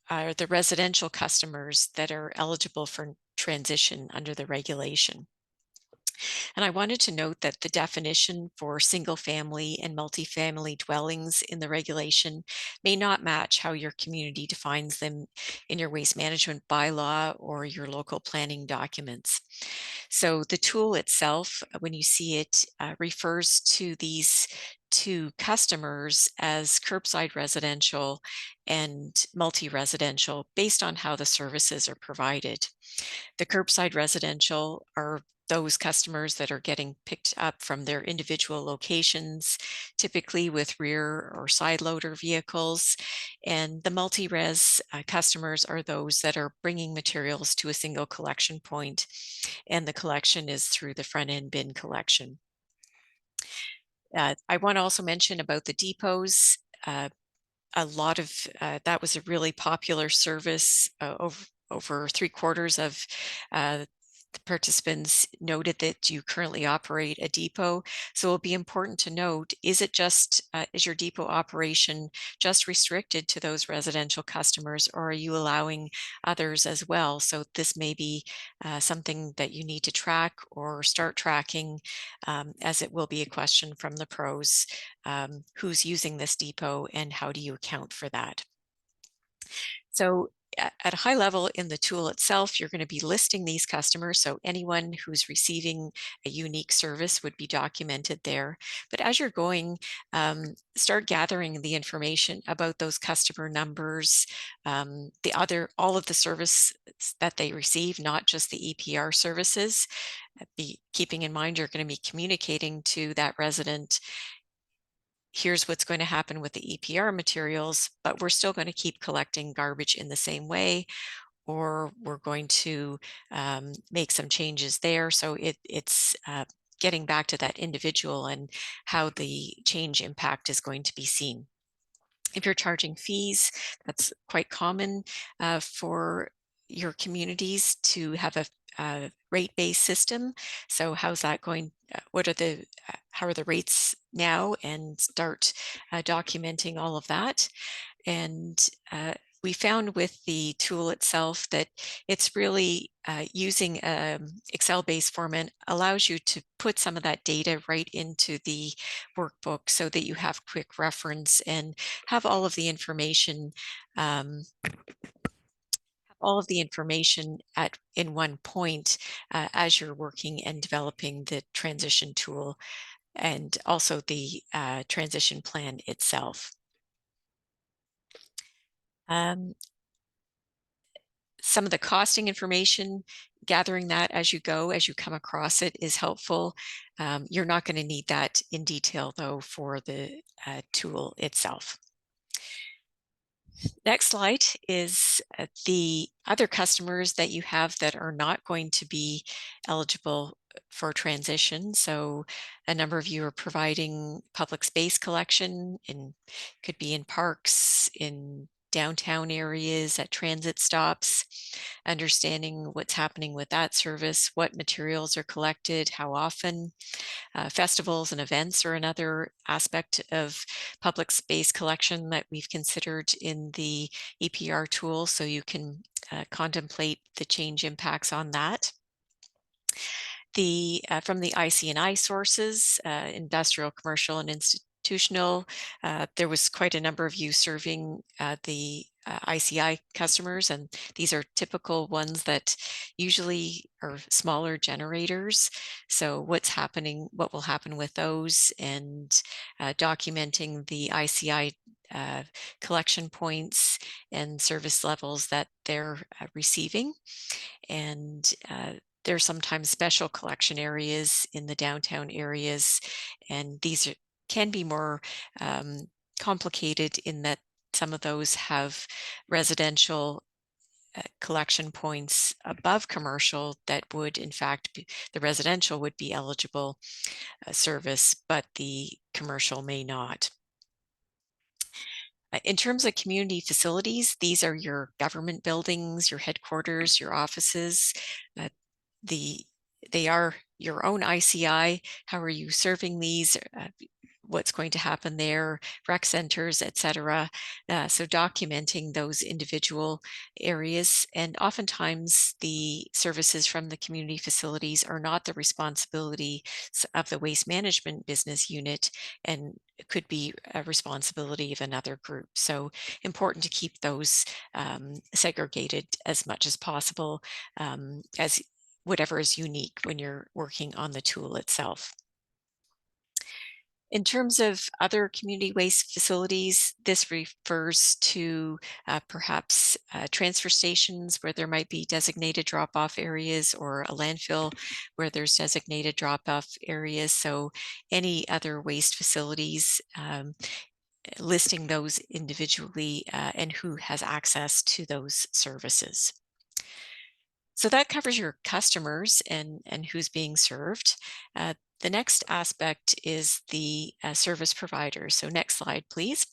the residential customers that are eligible for transition under the regulation. And I wanted to note that the definition for single family and multifamily dwellings in the regulation may not match how your community defines them in your waste management bylaw or your local planning documents. So the tool itself, when you see it, refers to these two customers as curbside residential and multi-residential based on how the services are provided. The curbside residential are those customers that are getting picked up from their individual locations, typically with rear or side loader vehicles. And the multi-res customers are those that are bringing materials to a single collection point, and the collection is through the front end bin collection. I want to also mention about the depots. A lot of that was a really popular service. Over 3/4 of the participants noted that you currently operate a depot. So it'll be important to note, is your depot operation just restricted to those residential customers, or are you allowing others as well? So this may be something that you need to track or start tracking, as it will be a question from the pros. Who's using this depot and how do you account for that? So at a high level in the tool itself, you're going to be listing these customers. So anyone who's receiving a unique service would be documented there. But as you're going, start gathering the information about those customer numbers, all of the services that they receive, not just the EPR services. Keeping in mind, you're going to be communicating to that resident, here's what's going to happen with the EPR materials, but we're still going to keep collecting garbage in the same way, or we're going to make some changes there. So it's getting back to that individual and how the change impact is going to be seen. If you're charging fees, that's quite common for your communities to have a rate-based system. So how's that going? How are the rates now? And start documenting all of that. And we found with the tool itself that it's really using Excel-based format allows you to put some of that data right into the workbook so that you have quick reference and have all of the information all of the information in one point as you're working and developing the transition tool and also the transition plan itself. Some of the costing information, gathering that as you go, as you come across it, is helpful. You're not going to need that in detail, though, for the tool itself. Next slide is the other customers that you have that are not going to be eligible for transition. So a number of you are providing public space collection, and could be in parks, in downtown areas, at transit stops, understanding what's happening with that service, what materials are collected, how often. Festivals and events are another aspect of public space collection that we've considered in the EPR tool, so you can contemplate the change impacts on that. From the IC&I sources, industrial, commercial, and institutional, there was quite a number of you serving the ICI customers, and these are typical ones that usually are smaller generators. So what will happen with those, and documenting the ICI collection points and service levels that they're receiving. And there's sometimes special collection areas in the downtown areas, and these can be more complicated in that some of those have residential collection points above commercial that would, in fact, the residential would be eligible service, but the commercial may not. In terms of community facilities, these are your government buildings, your headquarters, your offices. They are your own ICI. How are you serving these? What's going to happen there, rec centers, etc. So documenting those individual areas, and oftentimes the services from the community facilities are not the responsibility of the waste management business unit, and it could be a responsibility of another group. So important to keep those segregated as much as possible, as whatever is unique when you're working on the tool itself. In terms of other community waste facilities, this refers to perhaps transfer stations where there might be designated drop-off areas, or a landfill where there's designated drop-off areas. So any other waste facilities, listing those individually and who has access to those services. So that covers your customers and who's being served. The next aspect is the service provider. So next slide, please.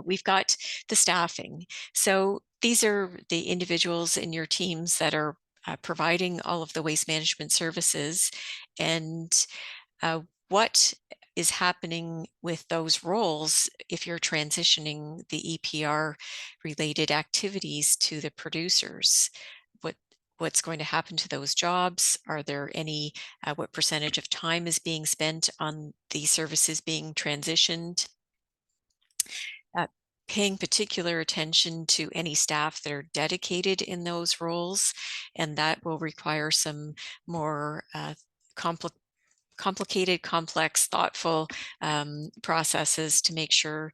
We've got the staffing. So these are the individuals in your teams that are providing all of the waste management services, and what is happening with those roles if you're transitioning the EPR related activities to the producers. What's going to happen to those jobs? Are there any, what percentage of time is being spent on the services being transitioned? Paying particular attention to any staff that are dedicated in those roles, and that will require some more complicated, complex, thoughtful processes to make sure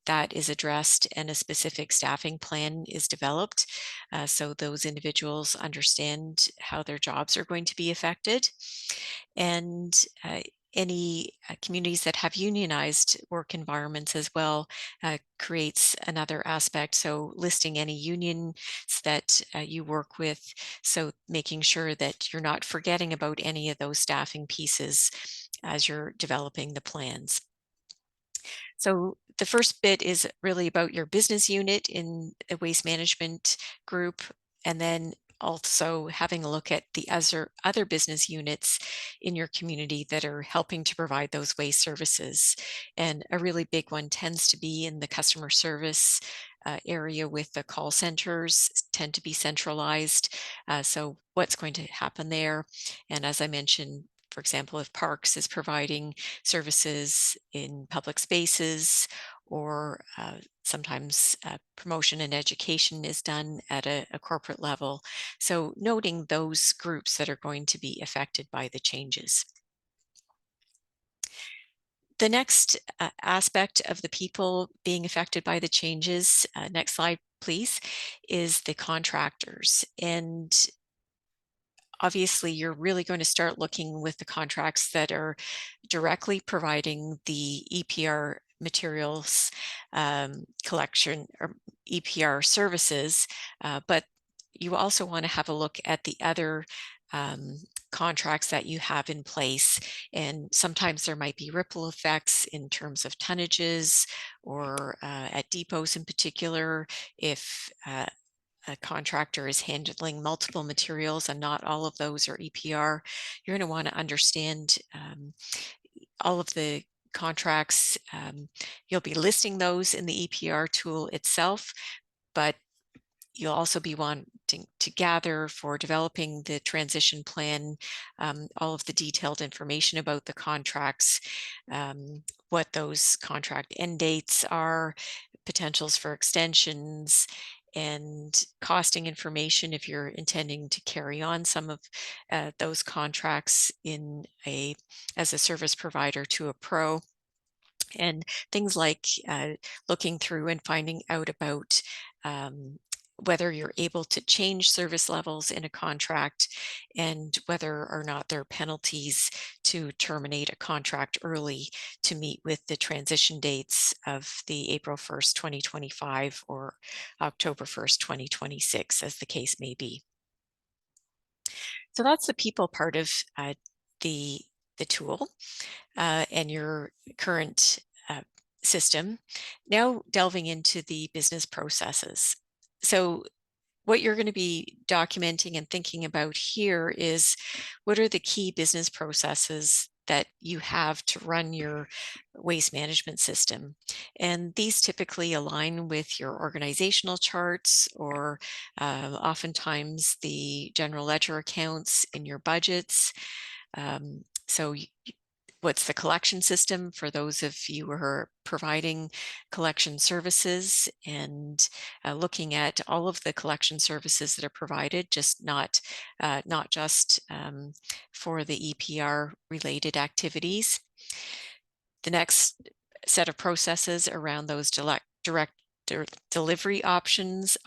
that is addressed and a specific staffing plan is developed, so those individuals understand how their jobs are going to be affected. And any communities that have unionized work environments as well creates another aspect. So listing any unions that you work with, so making sure that you're not forgetting about any of those staffing pieces as you're developing the plans. So the first bit is really about your business unit in a waste management group, and then also having a look at the other business units in your community that are helping to provide those waste services. And a really big one tends to be in the customer service area, with the call centers tend to be centralized. So what's going to happen there? And as I mentioned, for example, if Parks is providing services in public spaces, or Sometimes promotion and education is done at a corporate level. So noting those groups that are going to be affected by the changes. The next aspect of the people being affected by the changes, next slide please, is the contractors. And obviously you're really going to start looking with the contracts that are directly providing the EPR materials collection or EPR services, but you also want to have a look at the other contracts that you have in place. And sometimes there might be ripple effects in terms of tonnages or at depots in particular, if a contractor is handling multiple materials and not all of those are EPR, you're going to want to understand all of the contracts. You'll be listing those in the EPR tool itself, but you'll also be wanting to gather for developing the transition plan, all of the detailed information about the contracts, what those contract end dates are, potentials for extensions, and costing information if you're intending to carry on some of those contracts as a service provider to a pro. And things like looking through and finding out about whether you're able to change service levels in a contract and whether or not there are penalties to terminate a contract early to meet with the transition dates of the April 1st, 2025 or October 1st, 2026, as the case may be. So that's the people part of the tool and your current system. Now delving into the business processes. So what you're going to be documenting and thinking about here is what are the key business processes that you have to run your waste management system. And these typically align with your organizational charts or oftentimes the general ledger accounts in your budgets. So what's the collection system for those of you who are providing collection services, and looking at all of the collection services that are provided, just not just for the EPR related activities. The next set of processes around those direct delivery operations.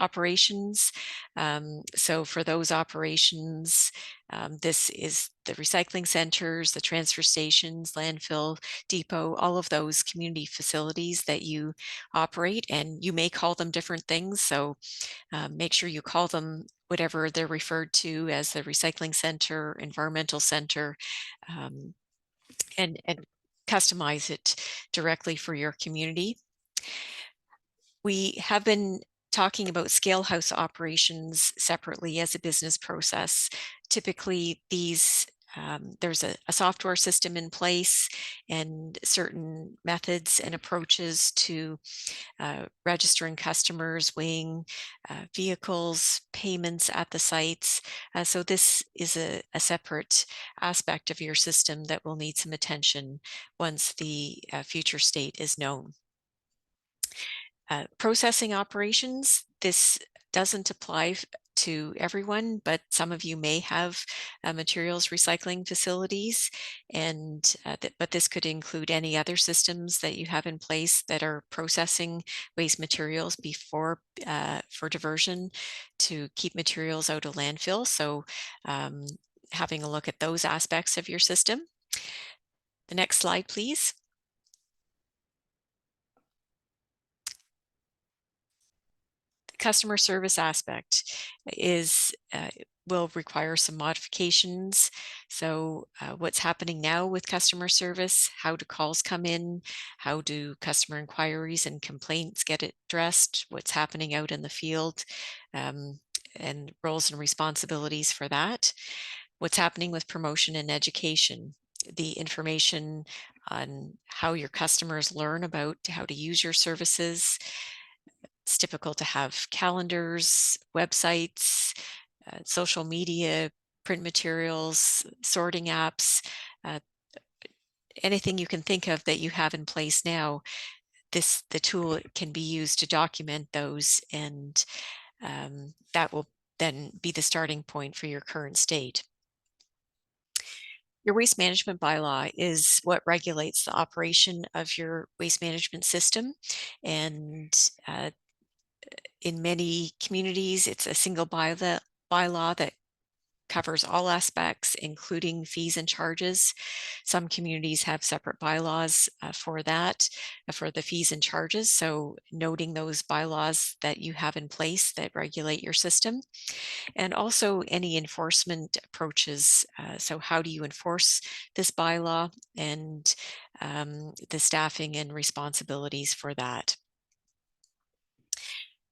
So for those operations, this is the recycling centers, the transfer stations, landfill, depot, all of those community facilities that you operate, and you may call them different things. So make sure you call them whatever they're referred to as the recycling center, environmental center, and customize it directly for your community. We have been talking about scale house operations separately as a business process. Typically, these there's a software system in place and certain methods and approaches to registering customers, weighing vehicles, payments at the sites. So this is a separate aspect of your system that will need some attention once the future state is known. Processing operations, this doesn't apply to everyone, but some of you may have materials recycling facilities, and but this could include any other systems that you have in place that are processing waste materials before for diversion to keep materials out of landfill. So having a look at those aspects of your system. The next slide, please. Customer service aspect is will require some modifications. So what's happening now with customer service, how do calls come in, how do customer inquiries and complaints get addressed, what's happening out in the field, and roles and responsibilities for that. What's happening with promotion and education, the information on how your customers learn about how to use your services. It's typical to have calendars, websites, social media, print materials, sorting apps, anything you can think of that you have in place now. the tool can be used to document those, and that will then be the starting point for your current state. Your waste management bylaw is what regulates the operation of your waste management system, and in many communities, it's a single bylaw that covers all aspects, including fees and charges. Some communities have separate bylaws for that, for the fees and charges. So noting those bylaws that you have in place that regulate your system, and also any enforcement approaches. So how do you enforce this bylaw, and the staffing and responsibilities for that.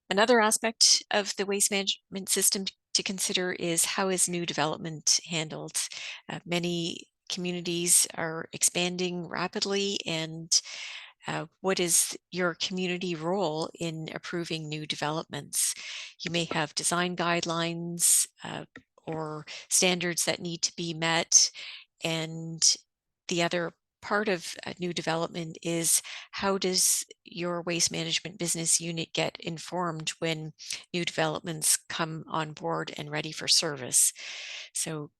Another aspect of the waste management system to consider is how is new development handled. Many communities are expanding rapidly, and what is your community role in approving new developments? You may have design guidelines or standards that need to be met, and the other part of new development is how does your waste management business unit get informed when new developments come on board and ready for service? So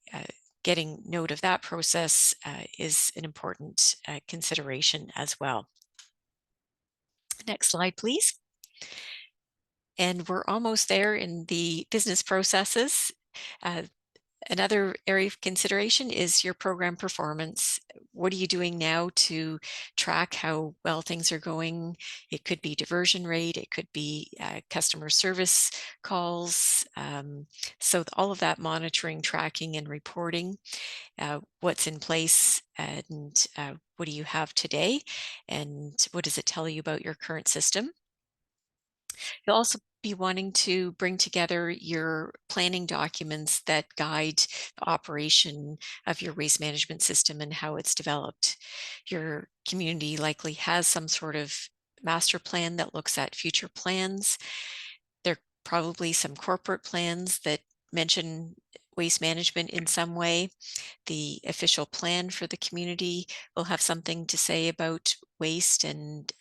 getting note of that process is an important consideration as well. Next slide, please. And we're almost there in the business processes. Another area of consideration is your program performance. What are you doing now to track how well things are going? It could be diversion rate, it could be customer service calls. So all of that monitoring, tracking, and reporting, what's in place, and what do you have today, and what does it tell you about your current system? You'll also be wanting to bring together your planning documents that guide the operation of your waste management system and how it's developed. Your community likely has some sort of master plan that looks at future plans. There are probably some corporate plans that mention waste management in some way. The official plan for the community will have something to say about waste and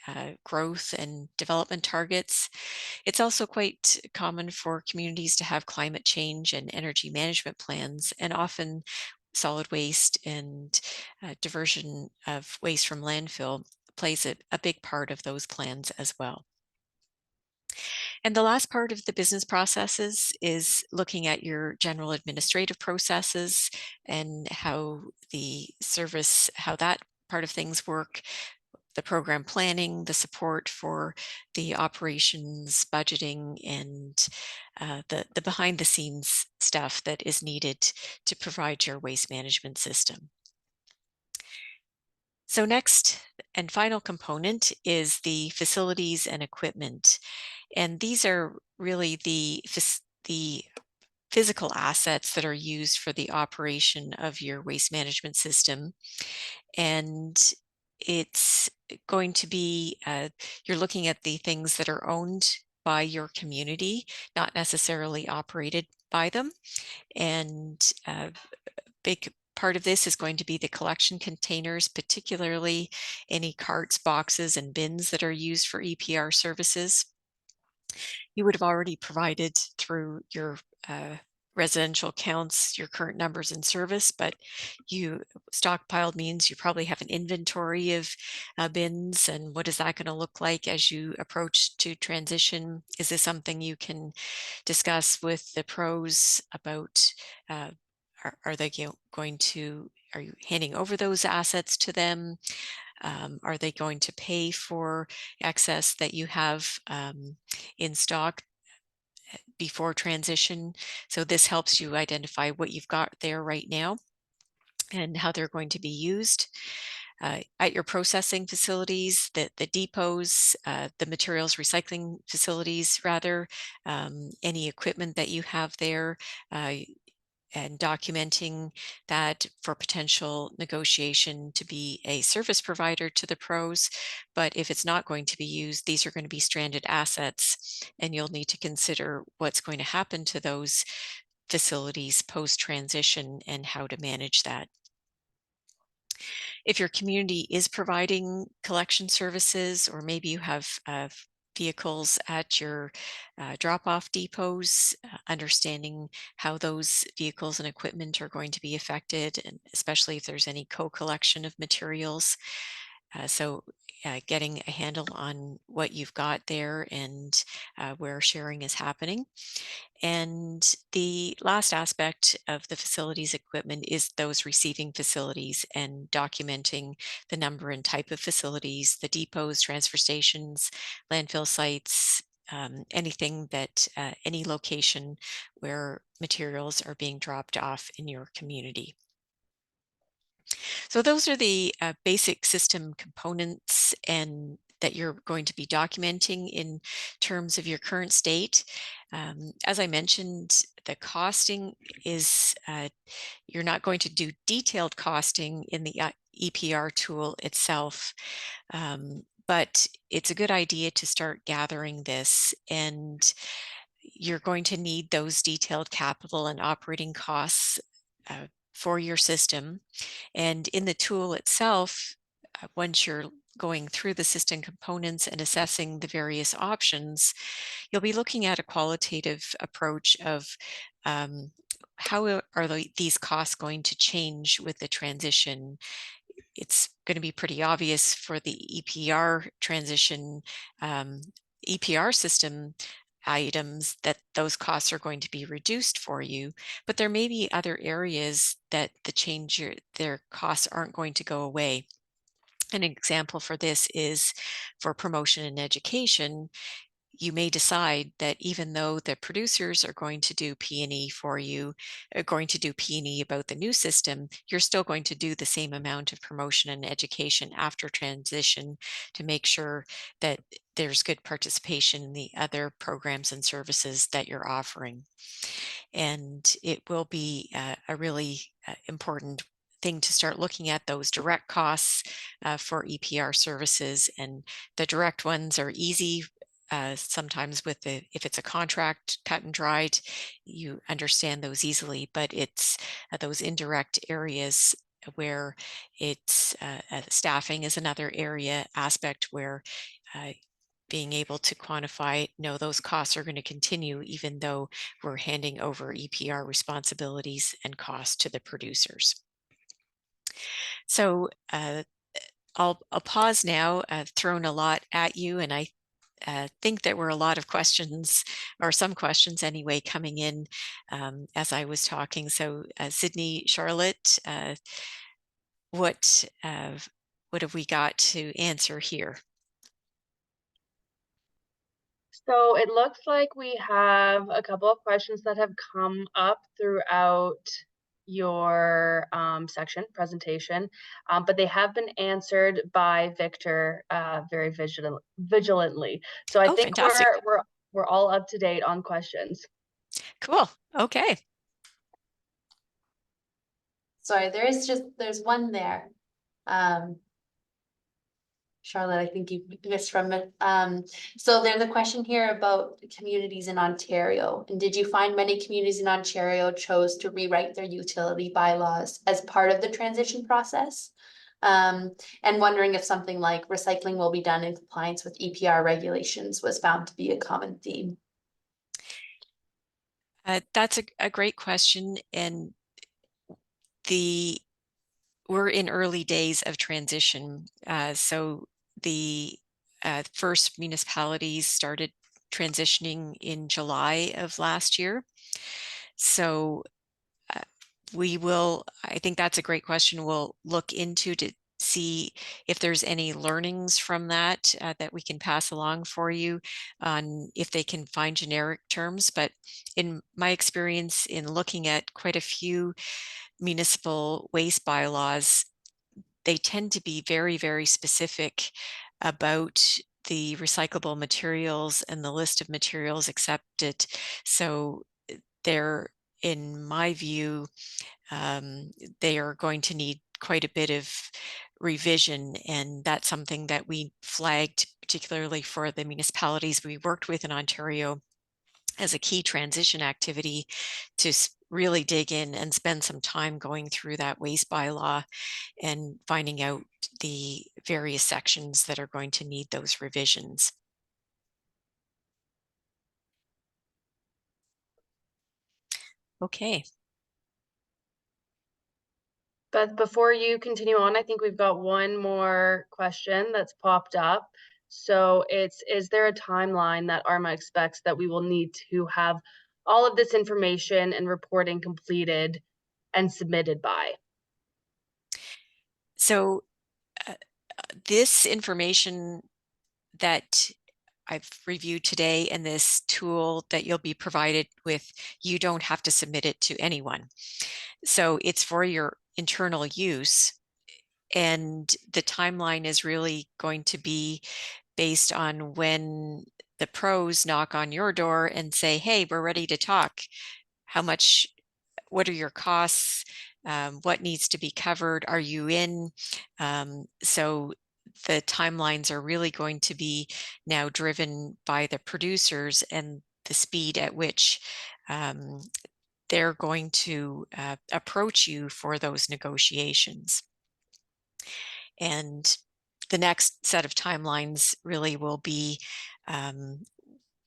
growth and development targets. It's also quite common for communities to have climate change and energy management plans, and often solid waste and diversion of waste from landfill plays a big part of those plans as well. And the last part of the business processes is looking at your general administrative processes and how the service, how that part of things work, the program planning, the support for the operations, budgeting, and the behind the scenes stuff that is needed to provide your waste management system. So next and final component is the facilities and equipment. And these are really the physical assets that are used for the operation of your waste management system. And it's going to be, you're looking at the things that are owned by your community, not necessarily operated by them. And a big part of this is going to be the collection containers, particularly any carts, boxes, and bins that are used for EPR services. You would have already provided through your residential counts your current numbers in service, but you stockpiled means you probably have an inventory of bins, and what is that going to look like as you approach to transition? Is this something you can discuss with the pros about? Are they going to, are you handing over those assets to them? Are they going to pay for excess that you have in stock before transition? So this helps you identify what you've got there right now and how they're going to be used. At your processing facilities, the depots, the materials recycling facilities rather, any equipment that you have there, and documenting that for potential negotiation to be a service provider to the pros. But if it's not going to be used, these are going to be stranded assets, and you'll need to consider what's going to happen to those facilities post-transition and how to manage that. If your community is providing collection services, or maybe you have vehicles at your drop-off depots, understanding how those vehicles and equipment are going to be affected, and especially if there's any co-collection of materials. So getting a handle on what you've got there and where sharing is happening. And the last aspect of the facilities equipment is those receiving facilities, and documenting the number and type of facilities, the depots, transfer stations, landfill sites, anything that, any location where materials are being dropped off in your community. So those are the basic system components and that you're going to be documenting in terms of your current state. As I mentioned, the costing is, you're not going to do detailed costing in the EPR tool itself, but it's a good idea to start gathering this, and you're going to need those detailed capital and operating costs for your system. And in the tool itself, once you're going through the system components and assessing the various options, you'll be looking at a qualitative approach of how are these costs going to change with the transition. It's going to be pretty obvious for the EPR transition, EPR system items, that those costs are going to be reduced for you, but there may be other areas that their costs aren't going to go away. An example for this is for promotion and education. You may decide that even though the producers are going to do P&E for you, are going to do P&E about the new system, you're still going to do the same amount of promotion and education after transition to make sure that there's good participation in the other programs and services that you're offering. And it will be a really important thing to start looking at those direct costs for EPR services. And the direct ones are easy. Sometimes if it's a contract, cut and dried, you understand those easily, but it's those indirect areas where it's staffing is another aspect where being able to quantify, no, those costs are going to continue even though we're handing over EPR responsibilities and costs to the producers. So I'll pause now. I've thrown a lot at you, and I think there were a lot of questions, or some questions anyway, coming in as I was talking. So Sydney, Charlotte, what have we got to answer here? So it looks like we have a couple of questions that have come up throughout your presentation, but they have been answered by Victor very vigilantly. So I think fantastic. we're all up to date on questions. Cool. Okay. Sorry, there's one there. Charlotte, I think you missed from it. So there's a question here about communities in Ontario. And did you find many communities in Ontario chose to rewrite their utility bylaws as part of the transition process? And wondering if something like recycling will be done in compliance with EPR regulations was found to be a common theme. That's a great question. And we're in early days of transition. So the first municipalities started transitioning in July of last year. So I think that's a great question. We'll look into to see if there's any learnings from that that we can pass along for you on if they can find generic terms. But in my experience in looking at quite a few municipal waste bylaws, they tend to be very, very specific about the recyclable materials and the list of materials accepted. So they're, in my view, they are going to need quite a bit of revision, and that's something that we flagged particularly for the municipalities we worked with in Ontario as a key transition activity to really dig in and spend some time going through that waste bylaw and finding out the various sections that are going to need those revisions. Okay. Beth, before you continue on, I think we've got one more question that's popped up. So is there a timeline that ARMA expects that we will need to have all of this information and reporting completed and submitted by? So this information that I've reviewed today and this tool that you'll be provided with, you don't have to submit it to anyone. So it's for your internal use. And the timeline is really going to be based on when the pros knock on your door and say, hey, we're ready to talk. How much, what are your costs? What needs to be covered? Are you in? So the timelines are really going to be now driven by the producers and the speed at which they're going to approach you for those negotiations. And the next set of timelines really will be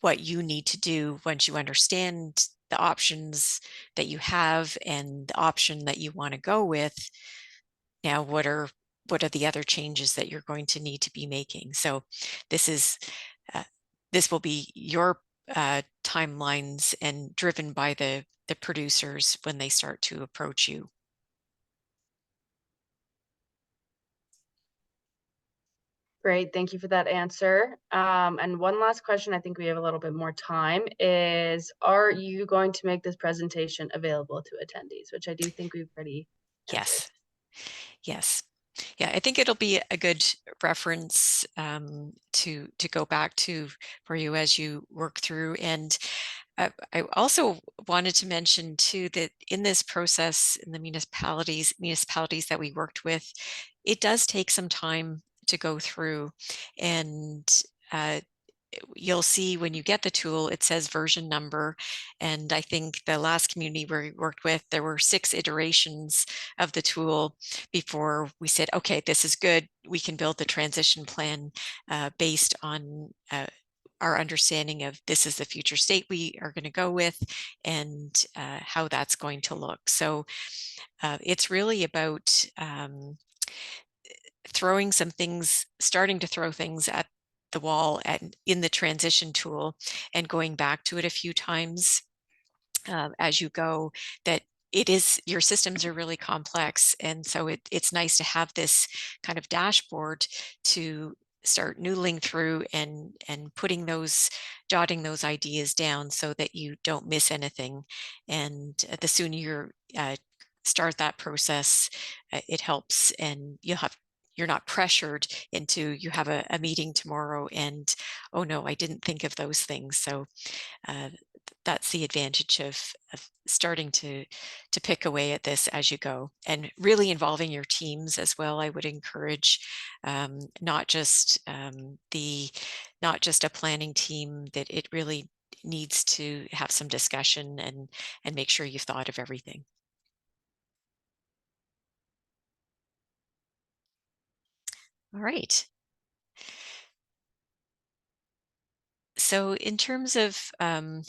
what you need to do once you understand the options that you have and the option that you want to go with. Now, what are the other changes that you're going to need to be making? So this will be your timelines and driven by the producers when they start to approach you. Great, thank you for that answer. And one last question, I think we have a little bit more time, is are you going to make this presentation available to attendees? Which I do think we've already answered. Yes. Yeah, I think it'll be a good reference to go back to for you as you work through. And I also wanted to mention too that in this process, in the municipalities that we worked with, it does take some time to go through. And you'll see when you get the tool, it says version number. And I think the last community we worked with, there were 6 iterations of the tool before we said, okay, this is good. We can build the transition plan based on our understanding of this is the future state we are going to go with and how that's going to look. So it's really about throwing some things, starting to throw things at the wall in the transition tool and going back to it a few times as you go, that it is, your systems are really complex. And so it's nice to have this kind of dashboard to start noodling through and putting those, jotting those ideas down so that you don't miss anything. And the sooner you start that process, it helps, and you're not pressured into, you have a meeting tomorrow and, oh no, I didn't think of those things. So that's the advantage of starting to pick away at this as you go, and really involving your teams as well. I would encourage not just a planning team, that it really needs to have some discussion and make sure you've thought of everything. All right. So in terms of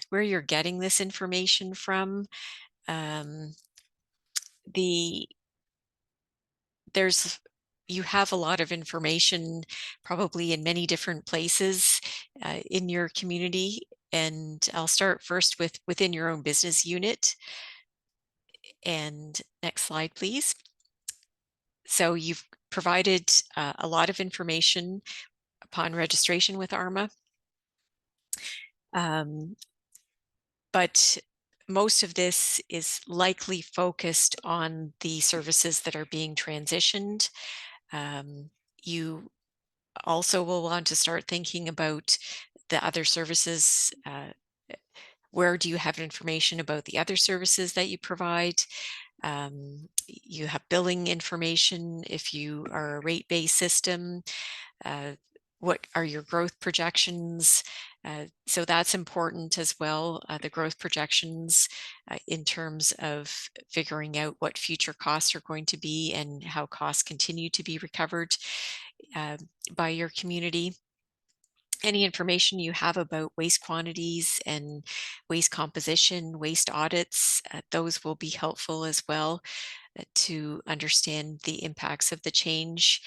where you're getting this information from, you have a lot of information probably in many different places in your community. And I'll start first with within your own business unit. And next slide, please. So you've provided a lot of information upon registration with ARMA. But most of this is likely focused on the services that are being transitioned. You also will want to start thinking about the other services. Where do you have information about the other services that you provide? You have billing information if you are a rate-based system. What are your growth projections? So that's important as well, the growth projections in terms of figuring out what future costs are going to be and how costs continue to be recovered by your community. Any information you have about waste quantities and waste composition, waste audits, those will be helpful as well to understand the impacts of the change.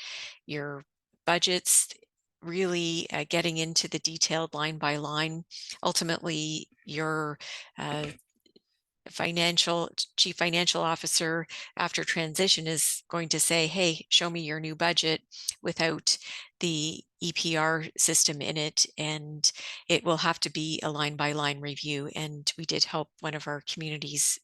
Your budgets, really getting into the detailed line by line. Ultimately, your chief financial officer after transition is going to say, hey, show me your new budget without the EPR system in it, and it will have to be a line by line review. And we did help one of our communities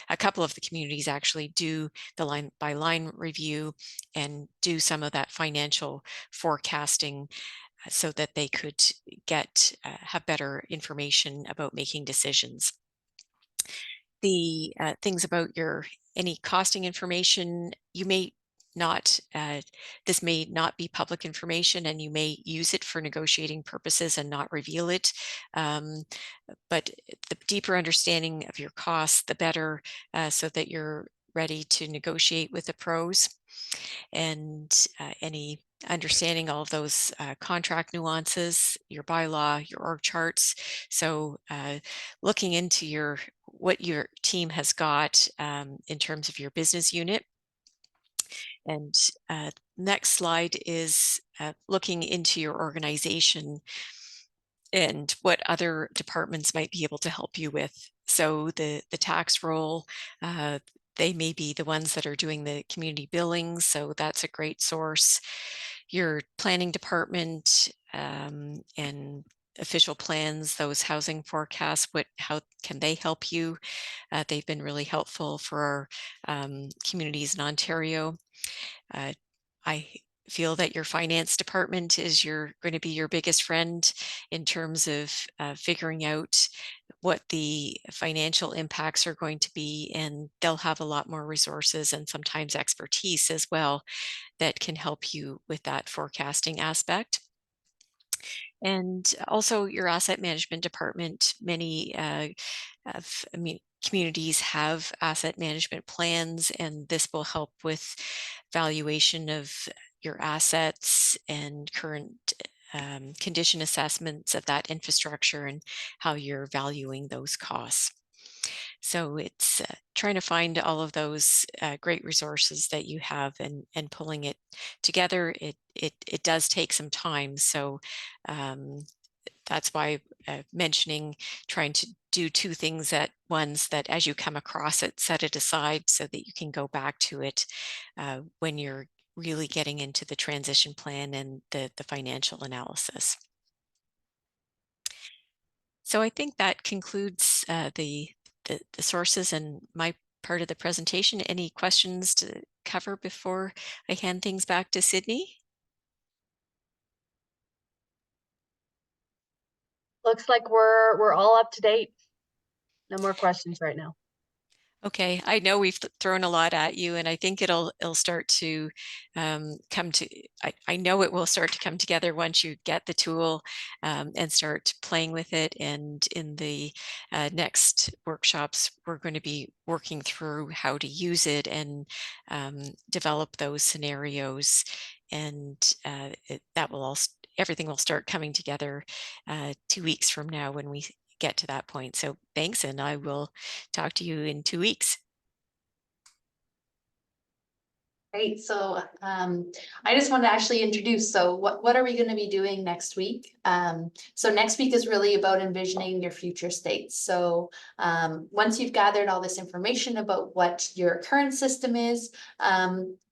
a couple of the communities actually do the line by line review and do some of that financial forecasting so that they could have better information about making decisions. The things about any costing information, you may not, this may not be public information and you may use it for negotiating purposes and not reveal it. But the deeper understanding of your costs, the better, so that you're ready to negotiate with the pros. And any understanding all of those contract nuances, your bylaw, your org charts. So looking into what your team has got in terms of your business unit. And next slide is looking into your organization and what other departments might be able to help you with. So the tax roll, they may be the ones that are doing the community billings, so that's a great source. Your planning department and official plans, those housing forecasts, how can they help you? They've been really helpful for our communities in Ontario. I feel that your finance department is going to be your biggest friend in terms of figuring out what the financial impacts are going to be, and they'll have a lot more resources and sometimes expertise as well that can help you with that forecasting aspect. And also your asset management department, many communities have asset management plans, and this will help with valuation of your assets and current condition assessments of that infrastructure and how you're valuing those costs. So it's trying to find all of those great resources that you have and pulling it together. It does take some time. So that's why mentioning trying to do two things at once, that as you come across it, set it aside so that you can go back to it when you're really getting into the transition plan and the financial analysis. So I think that concludes the sources and my part of the presentation. Any questions to cover before I hand things back to Sydney? Looks like we're all up to date. No more questions right now. Okay, I know we've thrown a lot at you, and I think it'll start to come to. I know it will start to come together once you get the tool and start playing with it. And in the next workshops, we're going to be working through how to use it and develop those scenarios, and everything will start coming together 2 weeks from now when we get to that point. So thanks, and I will talk to you in 2 weeks. Great. So I just want to actually introduce, so what are we going to be doing next week? So next week is really about envisioning your future states. So once you've gathered all this information about what your current system is,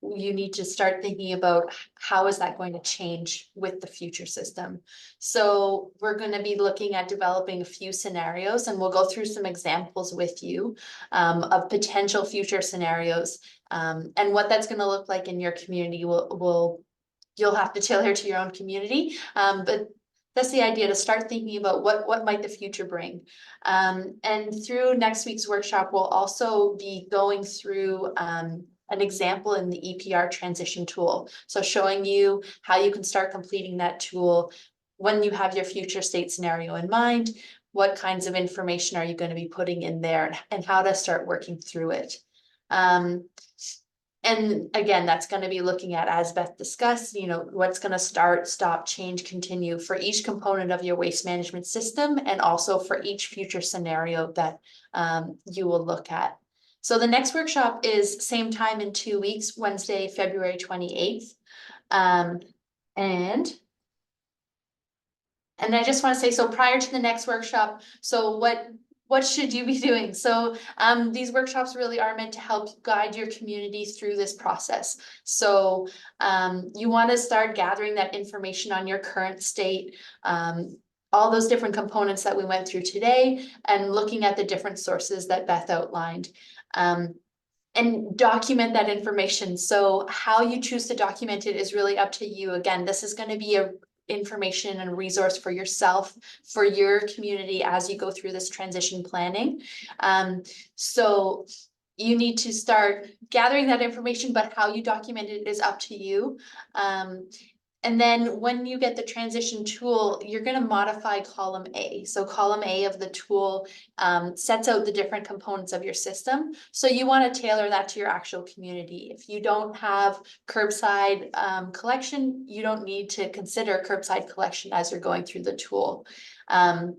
you need to start thinking about how is that going to change with the future system. So we're going to be looking at developing a few scenarios, and we'll go through some examples with you of potential future scenarios. And what that's going to look like in your community you'll have to tailor to your own community. But that's the idea, to start thinking about what might the future bring. And through next week's workshop, we'll also be going through an example in the EPR transition tool. So showing you how you can start completing that tool, when you have your future state scenario in mind, what kinds of information are you going to be putting in there, and how to start working through it. And again, that's going to be looking at, as Beth discussed, what's going to start, stop, change, continue for each component of your waste management system, and also for each future scenario that you will look at. So the next workshop is same time in 2 weeks, Wednesday, February 28th. And I just want to say, so prior to the next workshop, so what should you be doing? So these workshops really are meant to help guide your community through this process. So you want to start gathering that information on your current state, all those different components that we went through today, and looking at the different sources that Beth outlined. And document that information. So how you choose to document it is really up to you. Again, this is going to be a information and resource for yourself, for your community as you go through this transition planning. So you need to start gathering that information, but how you document it is up to you. And then when you get the transition tool, you're going to modify column A. So column A of the tool sets out the different components of your system. So you want to tailor that to your actual community. If you don't have curbside collection, you don't need to consider curbside collection as you're going through the tool.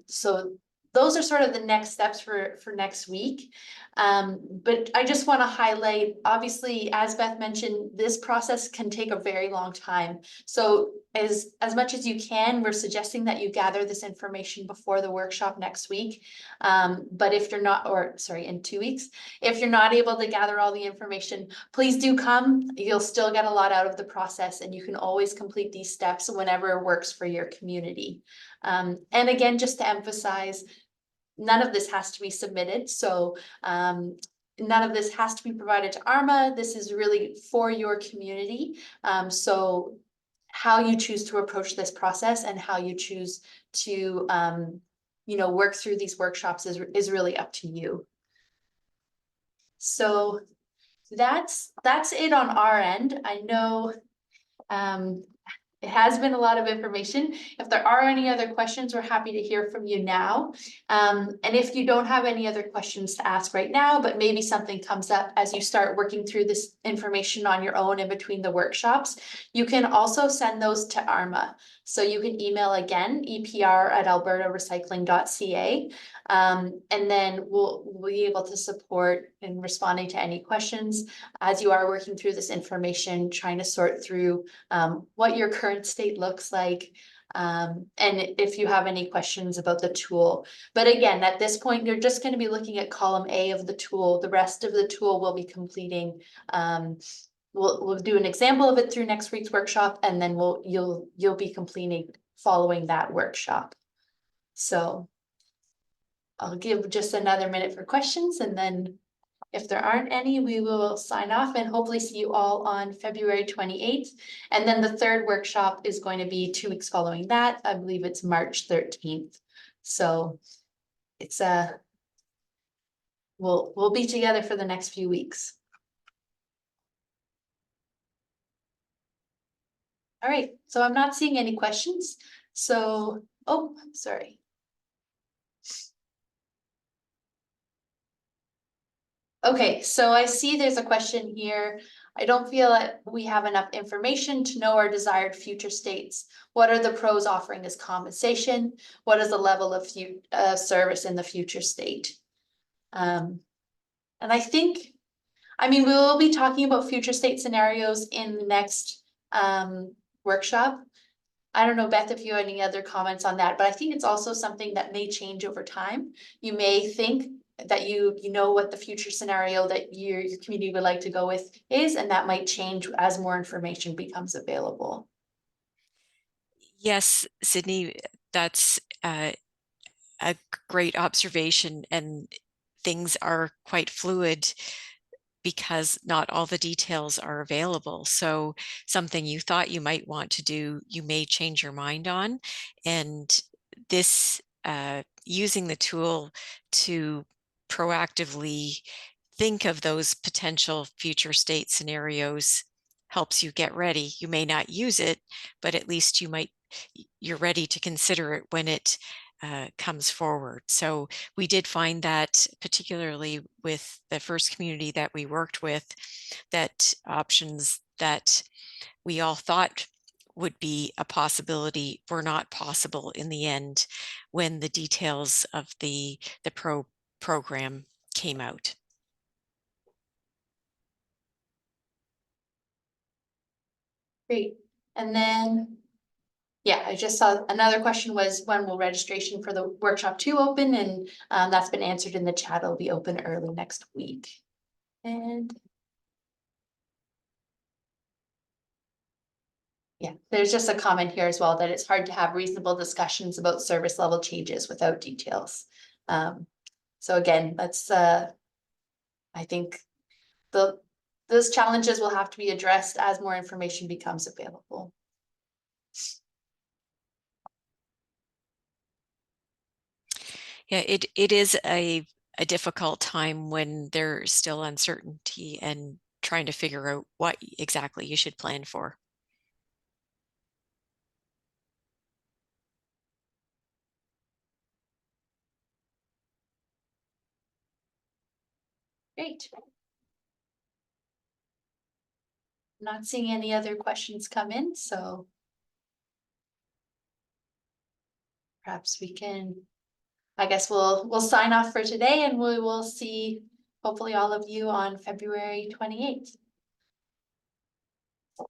So those are sort of the next steps for next week. But I just want to highlight, obviously, as Beth mentioned, this process can take a very long time. So as much as you can, we're suggesting that you gather this information before the workshop next week. But if you're not, or sorry, in 2 weeks, if you're not able to gather all the information, please do come. You'll still get a lot out of the process, and you can always complete these steps whenever it works for your community. And again, just to emphasize, none of this has to be submitted. So none of this has to be provided to ARMA. This is really for your community. So how you choose to approach this process and how you choose to work through these workshops is really up to you. So that's it on our end. I know it has been a lot of information. If there are any other questions, we're happy to hear from you now. And if you don't have any other questions to ask right now, but maybe something comes up as you start working through this information on your own in between the workshops, you can also send those to ARMA. So you can email again, EPR@albertarecycling.ca. And then we'll be able to support in responding to any questions as you are working through this information, trying to sort through what your current state looks like, and if you have any questions about the tool. But again, at this point, you're just going to be looking at column A of the tool. The rest of the tool will be completing. We'll do an example of it through next week's workshop, and then you'll be completing following that workshop. So I'll give just another minute for questions, and then if there aren't any, we will sign off and hopefully see you all on February 28th. And then the third workshop is going to be 2 weeks following that. I believe it's March 13th. So it's we'll be together for the next few weeks. All right, so I'm not seeing any questions. So, oh, sorry. Okay, so I see there's a question here. I don't feel that we have enough information to know our desired future states. What are the pros offering as compensation? What is the level of service in the future state? And I think, we will be talking about future state scenarios in the next workshop. I don't know, Beth, if you have any other comments on that, but I think it's also something that may change over time. You may think that you know what the future scenario that your community would like to go with is, and that might change as more information becomes available. Yes, Sydney, that's a great observation, and things are quite fluid because not all the details are available. So something you thought you might want to do, you may change your mind on. And this using the tool to proactively think of those potential future state scenarios helps you get ready. You may not use it, but at least you might you're ready to consider it when it comes forward. So we did find that, particularly with the first community that we worked with, that options that we all thought would be a possibility were not possible in the end when the details of the program came out. Great. And then, yeah, I just saw another question was, when will registration for the workshop 2 open? And that's been answered in the chat. It'll be open early next week. And yeah, there's just a comment here as well that it's hard to have reasonable discussions about service level changes without details. So again, let's I think those challenges will have to be addressed as more information becomes available. Yeah, it is a difficult time when there's still uncertainty and trying to figure out what exactly you should plan for. Great. Not seeing any other questions come in, so perhaps we can, I guess we'll sign off for today, and we will see hopefully all of you on February 28th.